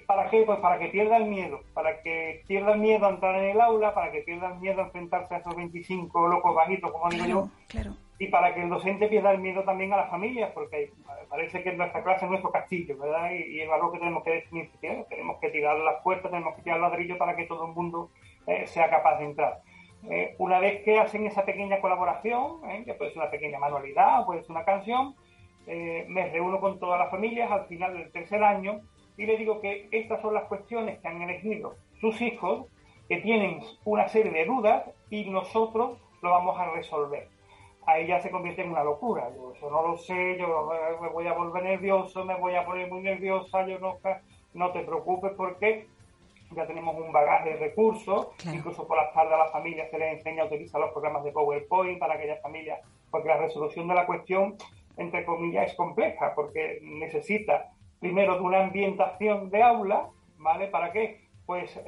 ¿Para qué? Pues para que pierda el miedo a entrar en el aula, para que pierda el miedo a enfrentarse a esos 25 locos bajitos, como digo yo, claro. Y para que el docente pierda el miedo también a las familias, porque parece que nuestra clase es nuestro castillo, ¿verdad? Y es algo que tenemos que definir, tenemos que tirar las puertas, tenemos que tirar ladrillos para que todo el mundo sea capaz de entrar. Una vez que hacen esa pequeña colaboración, que puede ser una pequeña manualidad, puede ser una canción, me reúno con todas las familias al final del tercer año y les digo que estas son las cuestiones que han elegido sus hijos, que tienen una serie de dudas y nosotros lo vamos a resolver. Ahí ya se convierte en una locura. Yo eso no lo sé, yo me voy a volver nervioso, me voy a poner muy nerviosa, no te preocupes porque ya tenemos un bagaje de recursos, claro. Incluso por las tardes a las familias se les enseña a utilizar los programas de PowerPoint para aquellas familias, porque la resolución de la cuestión, entre comillas, es compleja, porque necesita primero de una ambientación de aula, ¿vale? ¿Para qué? Pues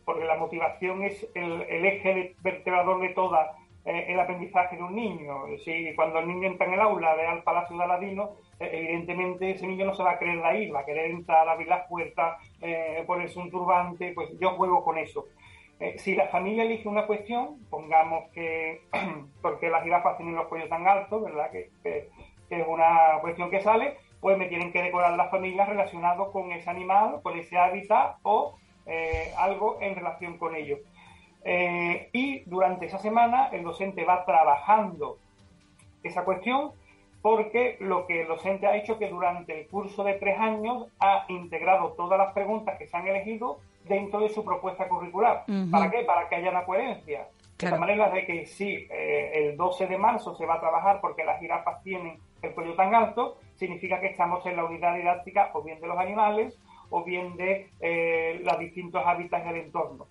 porque la motivación es el eje vertebrador de toda el aprendizaje de un niño. Si cuando el niño entra en el aula, ve al Palacio de Aladino, evidentemente ese niño no se va a querer ir, va a querer entrar, abrir las puertas, ponerse un turbante, pues yo juego con eso. Si la familia elige una cuestión, pongamos que porque las jirafas tienen los cuellos tan altos, ¿verdad? Que es una cuestión que sale, pues me tienen que decorar las familias relacionadas con ese animal, con ese hábitat o algo en relación con ello. Y durante esa semana el docente va trabajando esa cuestión porque lo que el docente ha hecho que durante el curso de 3 años ha integrado todas las preguntas que se han elegido dentro de su propuesta curricular. Uh-huh. ¿Para qué? Para que haya una coherencia. Claro. De manera de que sí, el 12 de marzo se va a trabajar porque las jirafas tienen el cuello tan alto, significa que estamos en la unidad didáctica o bien de los animales o bien de los distintos hábitats del entorno.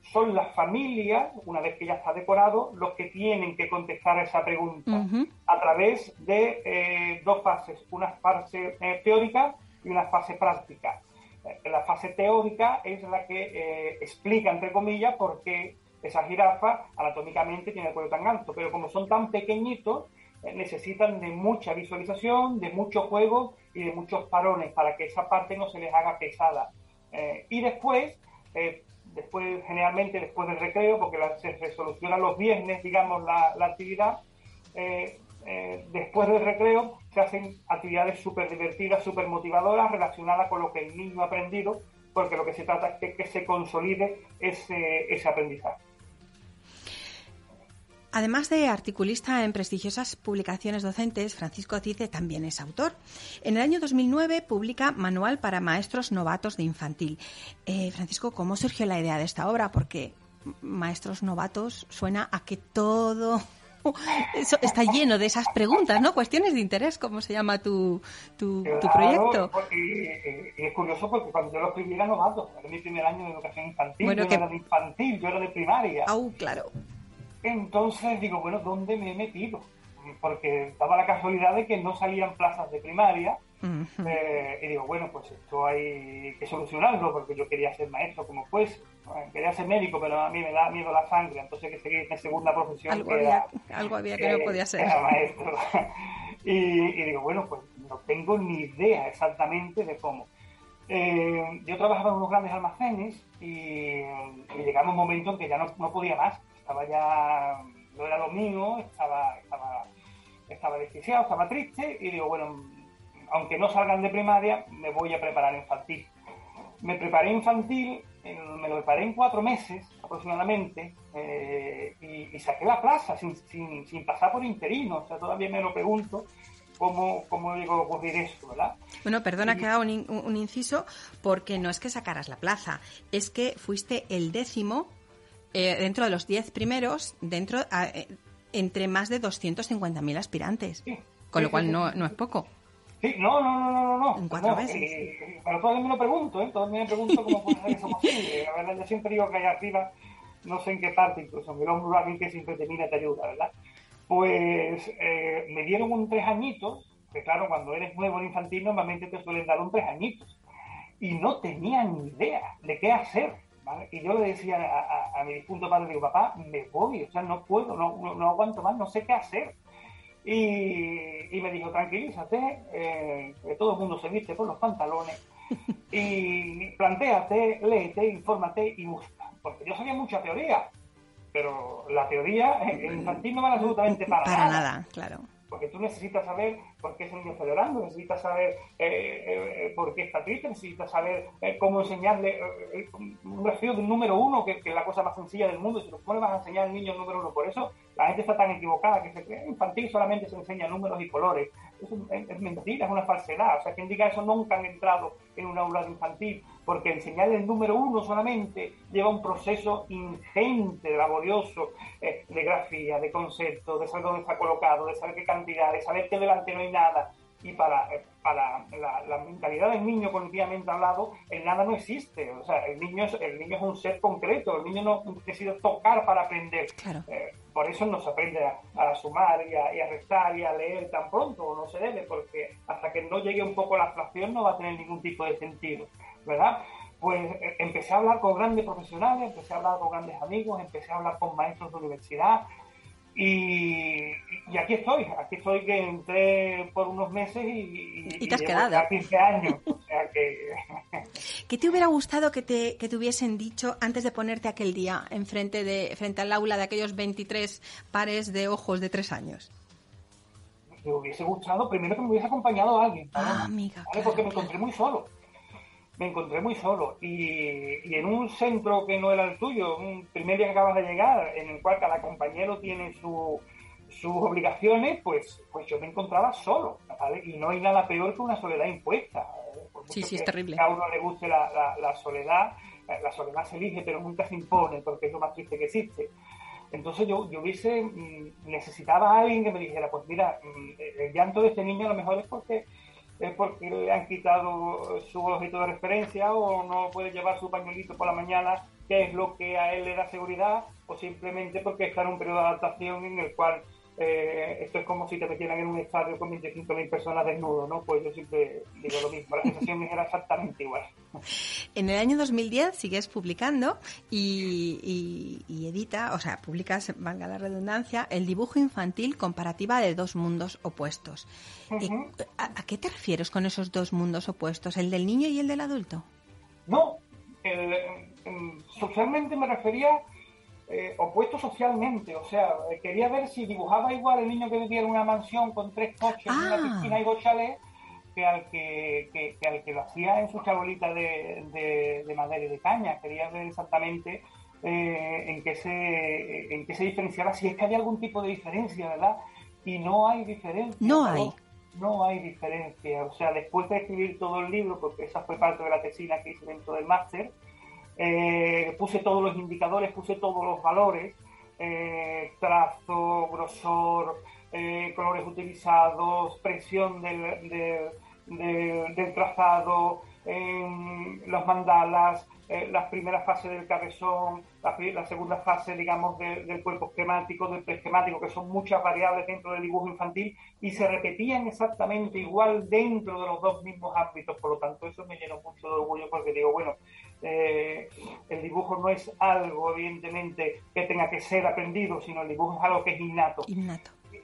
Son las familias, una vez que ya está decorado, los que tienen que contestar a esa pregunta uh-huh. a través de 2 fases, una fase teórica y una fase práctica. La fase teórica es la que explica, entre comillas, por qué esa jirafa anatómicamente tiene el cuello tan alto, pero como son tan pequeñitos, necesitan de mucha visualización, de mucho juego y de muchos parones para que esa parte no se les haga pesada. Y después, generalmente después del recreo, porque se resoluciona los viernes, digamos, la actividad, después del recreo se hacen actividades súper divertidas, súper motivadoras, relacionadas con lo que el niño ha aprendido, porque lo que se trata es que se consolide ese aprendizaje. Además de articulista en prestigiosas publicaciones docentes, Francisco Cide también es autor. En el año 2009 publica Manual para Maestros Novatos de Infantil. Francisco, ¿cómo surgió la idea de esta obra? Porque Maestros Novatos suena a que todo eso está lleno de esas preguntas, ¿no? Cuestiones de interés, ¿cómo se llama tu proyecto? Y es curioso porque cuando yo lo escribí era novato, era mi primer año de educación infantil, bueno, yo era de infantil, yo era de primaria. Claro. Entonces digo, bueno, ¿dónde me he metido? Porque daba la casualidad de que no salían plazas de primaria. Uh-huh. Y digo, bueno, pues esto hay que solucionarlo, porque yo quería ser maestro como fuese. Quería ser médico, pero a mí me da miedo la sangre, entonces que seguir mi segunda profesión. Algo había que no podía ser. Era maestro. y digo, bueno, pues no tengo ni idea exactamente de cómo. Yo trabajaba en unos grandes almacenes y llegaba un momento en que ya no podía más. Estaba ya, no era lo mío, estaba desquiciado, estaba triste y digo, bueno, aunque no salgan de primaria, me voy a preparar infantil. Me preparé infantil, me lo preparé en 4 meses aproximadamente y saqué la plaza sin pasar por interino. O sea, todavía me lo pregunto cómo llegó a ocurrir eso, ¿verdad? Bueno, perdona que haga un inciso, porque no es que sacaras la plaza, es que fuiste el 10º dentro de los 10 primeros, entre más de 250.000 aspirantes, sí, con lo cual no es poco. Sí, no. En 4 meses. Pero todavía me lo pregunto, todavía me pregunto cómo puede ser eso posible. La verdad, yo siempre digo que allá arriba, no sé en qué parte, incluso en el hombro alguien que siempre te mira y te ayuda, ¿verdad? Pues me dieron un 3 añitos, que claro, cuando eres nuevo en infantil normalmente te suelen dar un 3 añitos, y no tenía ni idea de qué hacer. ¿Vale? Y yo le decía a mi difunto padre, digo, papá, me voy, o sea, no puedo, no aguanto más, no sé qué hacer. Y me dijo, tranquilízate, que todo el mundo se viste por los pantalones Y plantéate, léete, infórmate y busca. Porque yo sabía mucha teoría, pero la teoría en infantil no vale absolutamente para nada, claro. Porque tú necesitas saber por qué ese niño está llorando, necesitas saber por qué está triste, necesitas saber cómo enseñarle un refiero del número 1, que es la cosa más sencilla del mundo. Si ¿cómo le vas a enseñar al niño el número 1? Por eso la gente está tan equivocada, que se cree que infantil solamente se enseña números y colores. Eso es mentira, es una falsedad. O sea, quien diga eso nunca han entrado en un aula de infantil, porque enseñarle el número 1 solamente lleva un proceso ingente, laborioso, de grafía, de concepto, de saber dónde está colocado, de saber qué cantidad, de saber que delante no hay nada. Y para la mentalidad del niño, cognitivamente hablado, el nada no existe. O sea, el niño es un ser concreto, el niño no necesita tocar para aprender. Claro. Por eso no se aprende a sumar y a restar y a leer tan pronto, no se debe, porque hasta que no llegue un poco la abstracción no va a tener ningún tipo de sentido, ¿verdad? Pues empecé a hablar con grandes profesionales, empecé a hablar con grandes amigos, empecé a hablar con maestros de universidad. Y aquí estoy que entré por unos meses y te has llevo quedado. ya 15 años, o sea que... ¿Qué te hubiera gustado que te hubiesen dicho antes de ponerte aquel día frente al aula de aquellos 23 pares de ojos de 3 años? Me hubiese gustado primero que me hubiese acompañado alguien, ¿vale? Amiga, ¿vale? Porque me encontré muy solo. Y en un centro que no era el tuyo, un primer día que acabas de llegar, en el cual cada compañero tiene sus obligaciones, pues yo me encontraba solo, ¿vale? Y no hay nada peor que una soledad impuesta. Sí, es terrible. Que a uno le guste la soledad se elige, pero nunca se impone, porque es lo más triste que existe. Entonces yo necesitaba a alguien que me dijera, pues mira, el llanto de este niño a lo mejor es porque le han quitado su objeto de referencia, o no puede llevar su pañuelito por la mañana, que es lo que a él le da seguridad, o simplemente porque está en un periodo de adaptación en el cual esto es como si te metieran en un estadio con 25.000 personas desnudos, ¿no? Pues yo siempre digo lo mismo, la sensación era exactamente igual. En el año 2010 sigues publicando y edita, o sea, publicas, valga la redundancia, el dibujo infantil comparativa de 2 mundos opuestos. Uh-huh. ¿A qué te refieres con esos 2 mundos opuestos, el del niño y el del adulto? No, socialmente me refería opuesto socialmente, o sea, quería ver si dibujaba igual el niño que vivía en una mansión con 3 coches, una piscina y 2 chalets, que al que lo hacía en su chabolita de madera y de caña. Quería ver exactamente en qué se diferenciaba, si es que había algún tipo de diferencia, ¿verdad? Y no hay diferencia. No hay diferencia. O sea, después de escribir todo el libro, porque esa fue parte de la tesina que hice dentro del máster, puse todos los indicadores, puse todos los valores, trazo, grosor, colores utilizados, presión del trazado, los mandalas, las primeras fases del cabezón, la segunda fase, digamos, del cuerpo esquemático, del preesquemático, que son muchas variables dentro del dibujo infantil y se repetían exactamente igual dentro de los 2 mismos ámbitos. Por lo tanto, eso me llenó mucho de orgullo, porque digo, bueno, el dibujo no es algo, evidentemente, que tenga que ser aprendido, sino el dibujo es algo que es innato.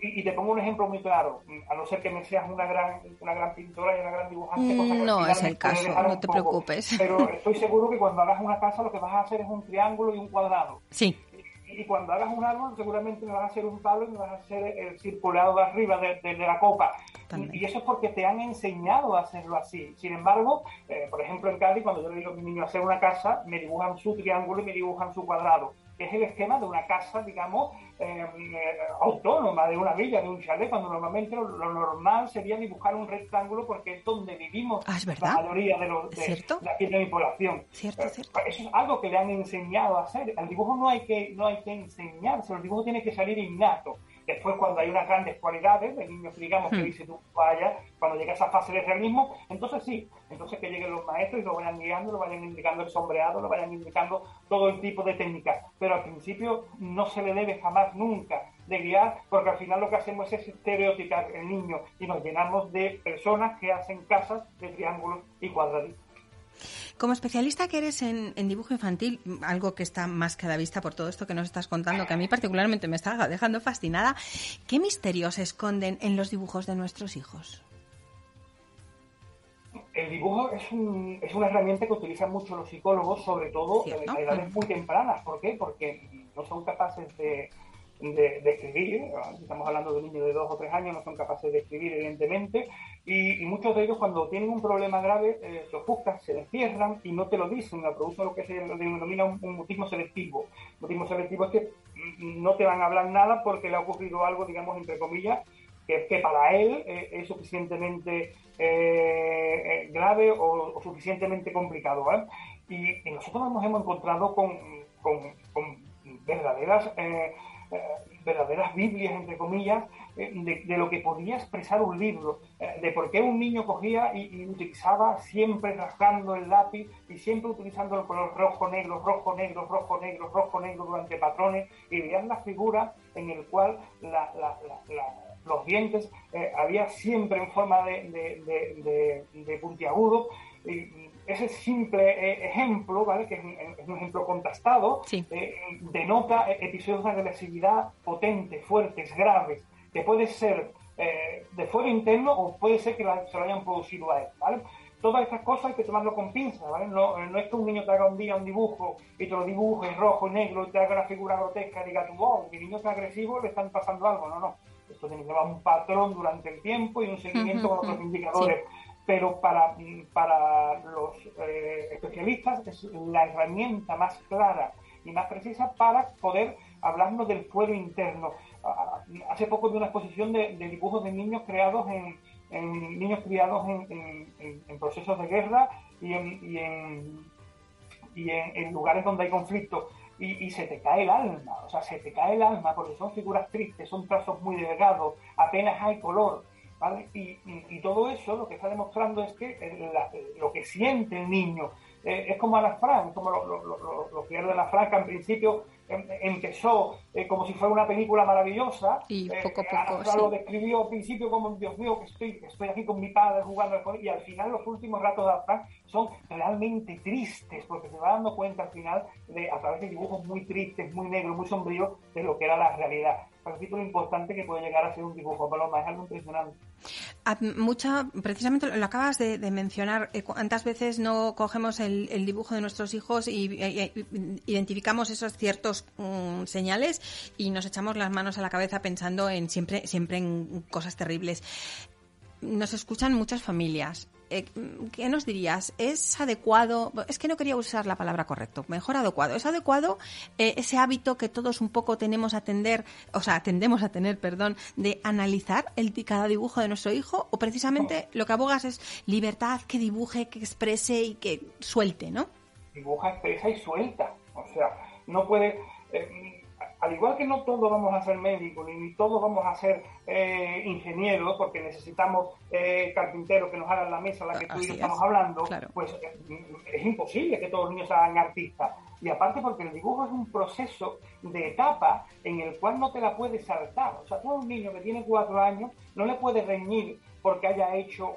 Y te pongo un ejemplo muy claro, a no ser que me seas una gran pintora y una gran dibujante. No es el caso, no te preocupes. Pero estoy seguro que cuando hagas una casa lo que vas a hacer es un triángulo y un cuadrado. Sí. Y cuando hagas un árbol seguramente me vas a hacer un palo y me vas a hacer el circulado de arriba de la copa. Y eso es porque te han enseñado a hacerlo así. Sin embargo, por ejemplo en Cádiz, cuando yo le digo a mi niño hacer una casa, me dibujan su triángulo y me dibujan su cuadrado, que es el esquema de una casa, digamos, autónoma, de una villa, de un chalet, cuando normalmente lo normal sería dibujar un rectángulo, porque es donde vivimos la mayoría de aquí de mi población. Cierto. Eso es algo que le han enseñado a hacer. El dibujo no hay que enseñarse, el dibujo tiene que salir innato. Después, cuando hay unas grandes cualidades de niños, digamos, que dice tú, vaya, cuando llega esa fase de realismo, entonces que lleguen los maestros y lo vayan guiando, lo vayan indicando el sombreado, lo vayan indicando todo el tipo de técnicas. Pero al principio no se le debe jamás, nunca, de guiar, porque al final lo que hacemos es estereotipar el niño y nos llenamos de personas que hacen casas de triángulos y cuadraditos. Como especialista que eres en dibujo infantil, algo que está más que a la vista por todo esto que nos estás contando, que a mí particularmente me está dejando fascinada, ¿qué misterios se esconden en los dibujos de nuestros hijos? El dibujo es una herramienta que utilizan mucho los psicólogos, sobre todo a edades muy tempranas. ¿Por qué? Porque no son capaces de escribir. Estamos hablando de un niño de 2 o 3 años, no son capaces de escribir, evidentemente, y muchos de ellos, cuando tienen un problema grave, se ofuscan, se encierran y no te lo dicen, producen lo que se denomina un mutismo selectivo. Mutismo selectivo es que no te van a hablar nada porque le ha ocurrido algo, digamos, entre comillas, que para él es suficientemente grave o suficientemente complicado, ¿vale? Y nosotros nos hemos encontrado con verdaderas Biblias, entre comillas, de lo que podía expresar un libro, de por qué un niño cogía y utilizaba siempre rasgando el lápiz y siempre utilizando el color rojo, negro, rojo, negro, rojo, negro, rojo, negro durante patrones, y veían la figura en el cual los dientes había siempre en forma de puntiagudo. Y ese simple ejemplo, ¿vale?, que es un ejemplo contrastado, sí, denota episodios de agresividad potentes, fuertes, graves, que puede ser de fuero interno o puede ser que se lo hayan producido a él, ¿vale? Todas estas cosas hay que tomarlo con pinzas, ¿vale? No es que un niño te haga un día un dibujo y te lo dibuje rojo y negro y te haga una figura grotesca y diga tú, wow, mi niño es agresivo, le están pasando algo. No. Esto tiene que llevar un patrón durante el tiempo y un seguimiento con otros indicadores. Sí. Pero para los especialistas es la herramienta más clara y más precisa para poder hablarnos del fuero interno. Hace poco vi una exposición de dibujos de niños creados niños criados en procesos de guerra y en lugares donde hay conflictos. Y se te cae el alma, porque son figuras tristes, son trazos muy delgados, apenas hay color, ¿vale? Y todo eso lo que está demostrando es que lo que siente el niño es como Alafrán, como los criados de Alafrán, que en principio empezó como si fuera una película maravillosa, y poco a poco Alafrán lo describió al principio como, Dios mío, que estoy aquí con mi padre jugando, y al final los últimos ratos de Alafrán son realmente tristes, porque se va dando cuenta al final, a través de dibujos muy tristes, muy negros, muy sombríos, de lo que era la realidad. Para decir lo importante que puede llegar a ser un dibujo, Paloma, es algo impresionante. Precisamente lo acabas de mencionar, cuántas veces no cogemos el dibujo de nuestros hijos y identificamos esos ciertos señales y nos echamos las manos a la cabeza pensando en siempre en cosas terribles. Nos escuchan muchas familias. ¿Qué nos dirías? ¿Es adecuado? Es que no quería usar la palabra correcto. Mejor adecuado. ¿Es adecuado ese hábito que todos un poco tendemos a tener, de analizar cada dibujo de nuestro hijo? ¿O precisamente lo que abogas es libertad, que dibuje, que exprese y que suelte, ¿no? Dibuja, expresa y suelta. O sea, no puede... al igual que no todos vamos a ser médicos, ni todos vamos a ser ingenieros, porque necesitamos carpinteros que nos hagan la mesa a la que tú y yo estamos hablando, claro. Pues es imposible que todos los niños se hagan artistas. Y aparte porque el dibujo es un proceso de etapa en el cual no te la puedes saltar. O sea, tú a un niño que tiene 4 años no le puedes reñir porque haya hecho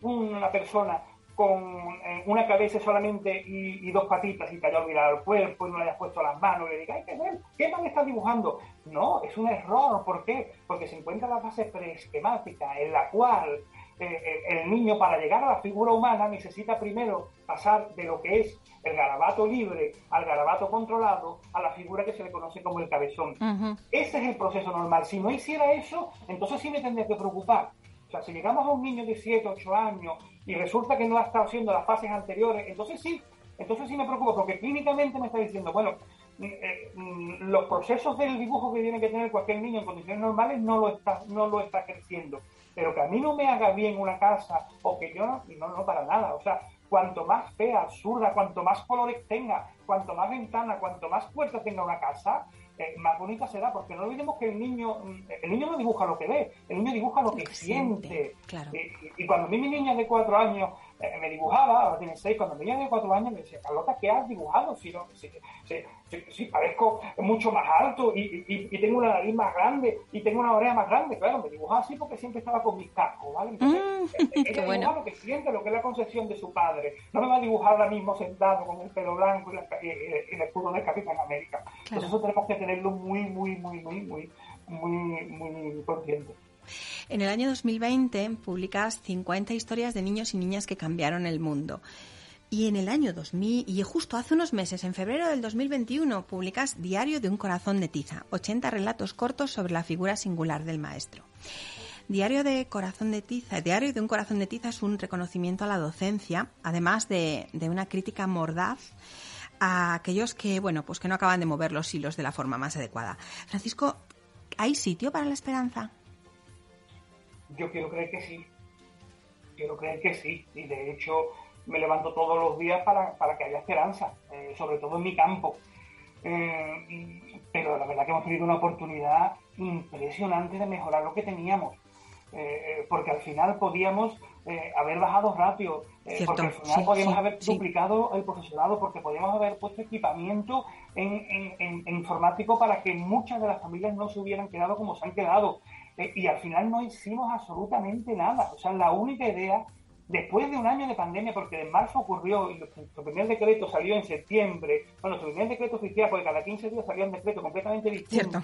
una persona con una cabeza solamente y 2 patitas y te haya olvidado el cuerpo y no le hayas puesto las manos y le digas, ¡ay, qué bien! ¿Qué mal estás dibujando? No, es un error. ¿Por qué? Porque se encuentra la fase preesquemática en la cual el niño, para llegar a la figura humana, necesita primero pasar de lo que es el garabato libre al garabato controlado a la figura que se le conoce como el cabezón. Uh-huh. Ese es el proceso normal. Si no hiciera eso, entonces sí me tendría que preocupar. O sea, si llegamos a un niño de 7, 8 años y resulta que no ha estado haciendo las fases anteriores, entonces sí me preocupa, porque clínicamente me está diciendo, bueno, los procesos del dibujo que tiene que tener cualquier niño en condiciones normales no lo está creciendo. Pero que a mí no me haga bien una casa, o que yo no para nada. O sea, cuanto más fea, absurda, cuanto más colores tenga, cuanto más ventana, cuanto más puertas tenga una casa, más bonita será, porque no olvidemos que el niño no dibuja lo que ve, el niño dibuja lo que siente. Claro. Y cuando mi niña de 4 años me dibujaba, ahora tiene 6, cuando mi niña de 4 años me decía, Carlota, ¿qué has dibujado? Si parezco mucho más alto y tengo una nariz más grande y tengo una oreja más grande. Claro, me dibujaba así porque siempre estaba con mis cascos, ¿vale? Entonces, ella dibuja lo que siente, lo que es la concepción de su padre. No me va a dibujar ahora mismo sentado con el pelo blanco y el escudo de Capitán América. Claro. Entonces eso tenemos que tenerlo muy, muy, muy, muy, muy, muy, muy consciente. En el año 2020 publicas 50 historias de niños y niñas que cambiaron el mundo. Y en el año 2000, y justo hace unos meses, en febrero del 2021, publicas Diario de un corazón de tiza, 80 relatos cortos sobre la figura singular del maestro. Diario de un corazón de tiza es un reconocimiento a la docencia, además de una crítica mordaz a aquellos que, pues que no acaban de mover los hilos de la forma más adecuada. Francisco, ¿hay sitio para la esperanza? Yo quiero creer que sí. Y de hecho me levanto todos los días para que haya esperanza, sobre todo en mi campo. Pero la verdad que hemos tenido una oportunidad impresionante de mejorar lo que teníamos. Porque al final podíamos haber bajado ratios, porque al final podíamos haber duplicado el profesorado, porque podíamos haber puesto equipamiento en informático para que muchas de las familias no se hubieran quedado como se han quedado. Y al final no hicimos absolutamente nada. O sea, la única idea, después de un año de pandemia, porque en marzo ocurrió y nuestro primer decreto salió en septiembre, nuestro primer decreto oficial, porque cada 15 días salía un decreto completamente distinto.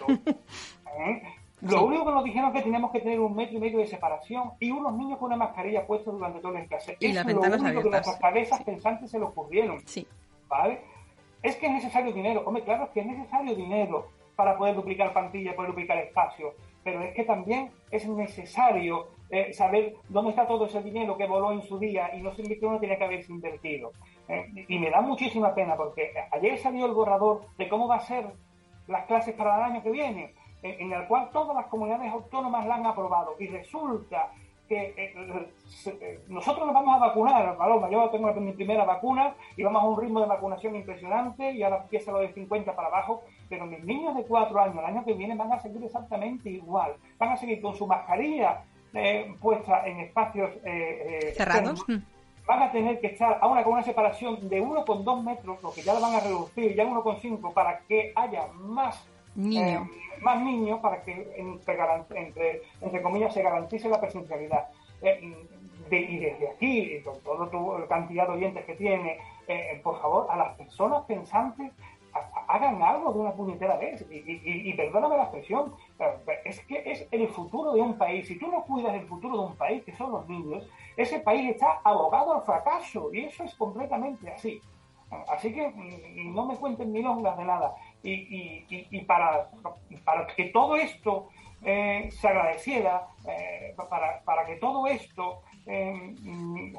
Lo único que nos dijeron es que teníamos que tener 1,5 metros de separación y unos niños con una mascarilla puesta durante todo el clase. Y eso es lo único que nuestras cabezas pensantes se le ocurrieron. Sí. ¿Vale? Es que es necesario dinero. Hombre, claro, es que es necesario dinero para poder duplicar plantilla, poder duplicar espacio. Pero es que también es necesario saber dónde está todo ese dinero que voló en su día y no se invirtió, no tenía que haberse invertido. Y me da muchísima pena porque ayer salió el borrador de cómo va a ser las clases para el año que viene, en el cual todas las comunidades autónomas la han aprobado. Y resulta que nosotros nos vamos a vacunar, Paloma, yo tengo mi primera vacuna y vamos a un ritmo de vacunación impresionante y ahora empieza lo de 50 para abajo, pero mis niños de 4 años el año que viene van a seguir exactamente igual, van a seguir con su mascarilla puesta en espacios cerrados. Van a tener que estar ahora con una separación de 1,2 metros, lo que ya la van a reducir, ya 1,5, para que haya más niños, para que entre comillas se garantice la presencialidad. Y desde aquí, con toda la cantidad de oyentes que tiene, por favor, a las personas pensantes, hagan algo de una puñetera vez. Y perdóname la expresión, es que es el futuro de un país. Si tú no cuidas el futuro de un país, que son los niños, ese país está abogado al fracaso, y eso es completamente así. Así que no me cuenten milongas de nada. Y para que todo esto se agradeciera, para que todo esto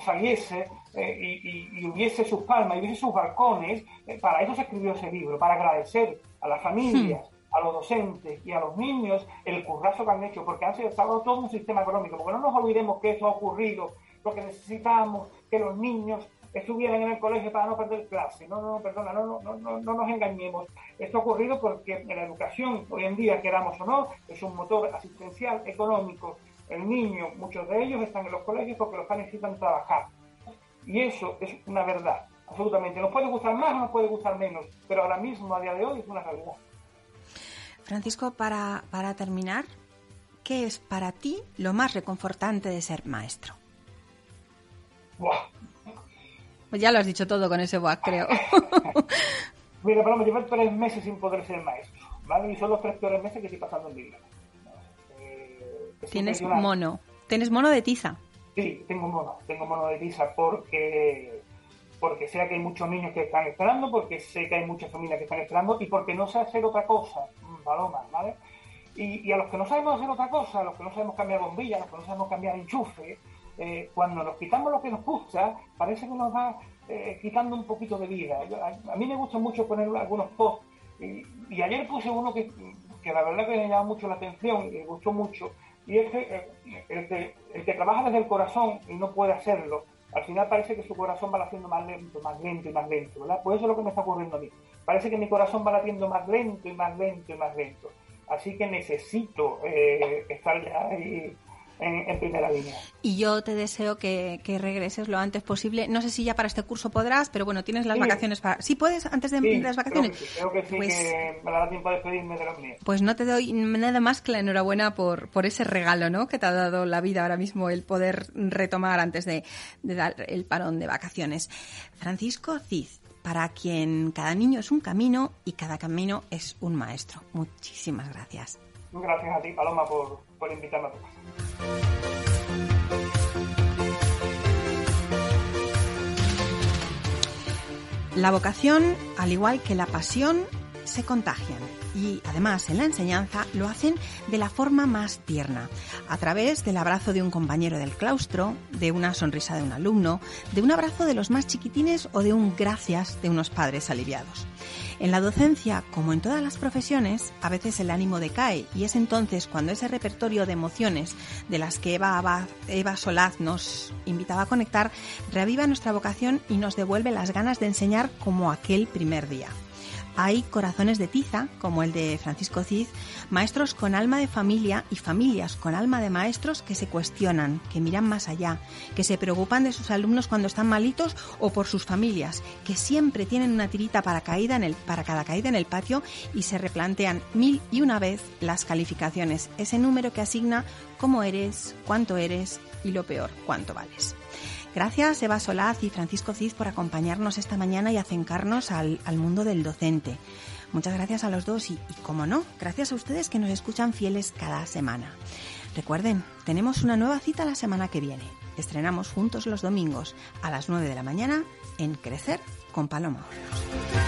saliese y hubiese sus palmas y hubiese sus balcones, para eso se escribió ese libro, para agradecer a las familias, a los docentes y a los niños el currazo que han hecho, porque han estado todo un sistema económico, porque no nos olvidemos que eso ha ocurrido, porque necesitamos que los niños estuvieran en el colegio para no perder clase. No nos engañemos. Esto ha ocurrido porque la educación, hoy en día, queramos o no, es un motor asistencial económico. El niño, muchos de ellos están en los colegios porque los padres necesitan trabajar. Y eso es una verdad, absolutamente. Nos puede gustar más o nos puede gustar menos, pero ahora mismo, a día de hoy, es una realidad. Francisco, para terminar, ¿qué es para ti lo más reconfortante de ser maestro? ¡Buah! Pues ya lo has dicho todo con ese buah, creo. Mira, Paloma, llevo 3 meses sin poder ser maestro, ¿vale? Y son los 3 peores meses que estoy pasando en mi vida. ¿Tienes mono? ¿Tienes mono de tiza? Sí, tengo mono de tiza porque sé que hay muchos niños que están esperando, porque sé que hay muchas familias que están esperando y porque no sé hacer otra cosa, Paloma, ¿vale? Y a los que no sabemos hacer otra cosa, a los que no sabemos cambiar bombillas, a los que no sabemos cambiar enchufe, cuando nos quitamos lo que nos gusta, parece que nos va quitando un poquito de vida. A mí me gusta mucho poner algunos posts y ayer puse uno que la verdad que me llama mucho la atención y me gustó mucho, y es que el que trabaja desde el corazón y no puede hacerlo, al final parece que su corazón va latiendo más lento, ¿verdad? Pues eso es lo que me está ocurriendo a mí. Parece que mi corazón va latiendo más lento. Así que necesito estar ya ahí en primera línea. Y yo te deseo que regreses lo antes posible. No sé si ya para este curso podrás, pero bueno, tienes las vacaciones para... ¿Sí puedes antes de las vacaciones? Creo que sí, pues, que me dará tiempo de despedirme de los míos. Pues no te doy nada más que la enhorabuena por ese regalo, ¿no?, que te ha dado la vida ahora mismo, el poder retomar antes de dar el parón de vacaciones. Francisco Cid, para quien cada niño es un camino y cada camino es un maestro. Muchísimas gracias. Gracias a ti, Paloma, por invitarme a tu casa. La vocación, al igual que la pasión, se contagian y además en la enseñanza lo hacen de la forma más tierna, a través del abrazo de un compañero del claustro, de una sonrisa de un alumno, de un abrazo de los más chiquitines o de un gracias de unos padres aliviados. En la docencia, como en todas las profesiones, a veces el ánimo decae y es entonces cuando ese repertorio de emociones de las que Eva Solaz nos invitaba a conectar, reaviva nuestra vocación y nos devuelve las ganas de enseñar como aquel primer día. Hay corazones de tiza, como el de Francisco Cid, maestros con alma de familia y familias con alma de maestros que se cuestionan, que miran más allá, que se preocupan de sus alumnos cuando están malitos o por sus familias, que siempre tienen una tirita para cada caída en el patio y se replantean 1001 vez las calificaciones, ese número que asigna cómo eres, cuánto eres y lo peor, cuánto vales. Gracias Eva Solaz y Francisco Cid por acompañarnos esta mañana y acercarnos al mundo del docente. Muchas gracias a los dos y, como no, gracias a ustedes que nos escuchan fieles cada semana. Recuerden, tenemos una nueva cita la semana que viene. Estrenamos juntos los domingos a las 9 de la mañana en Crecer con Paloma Hornos.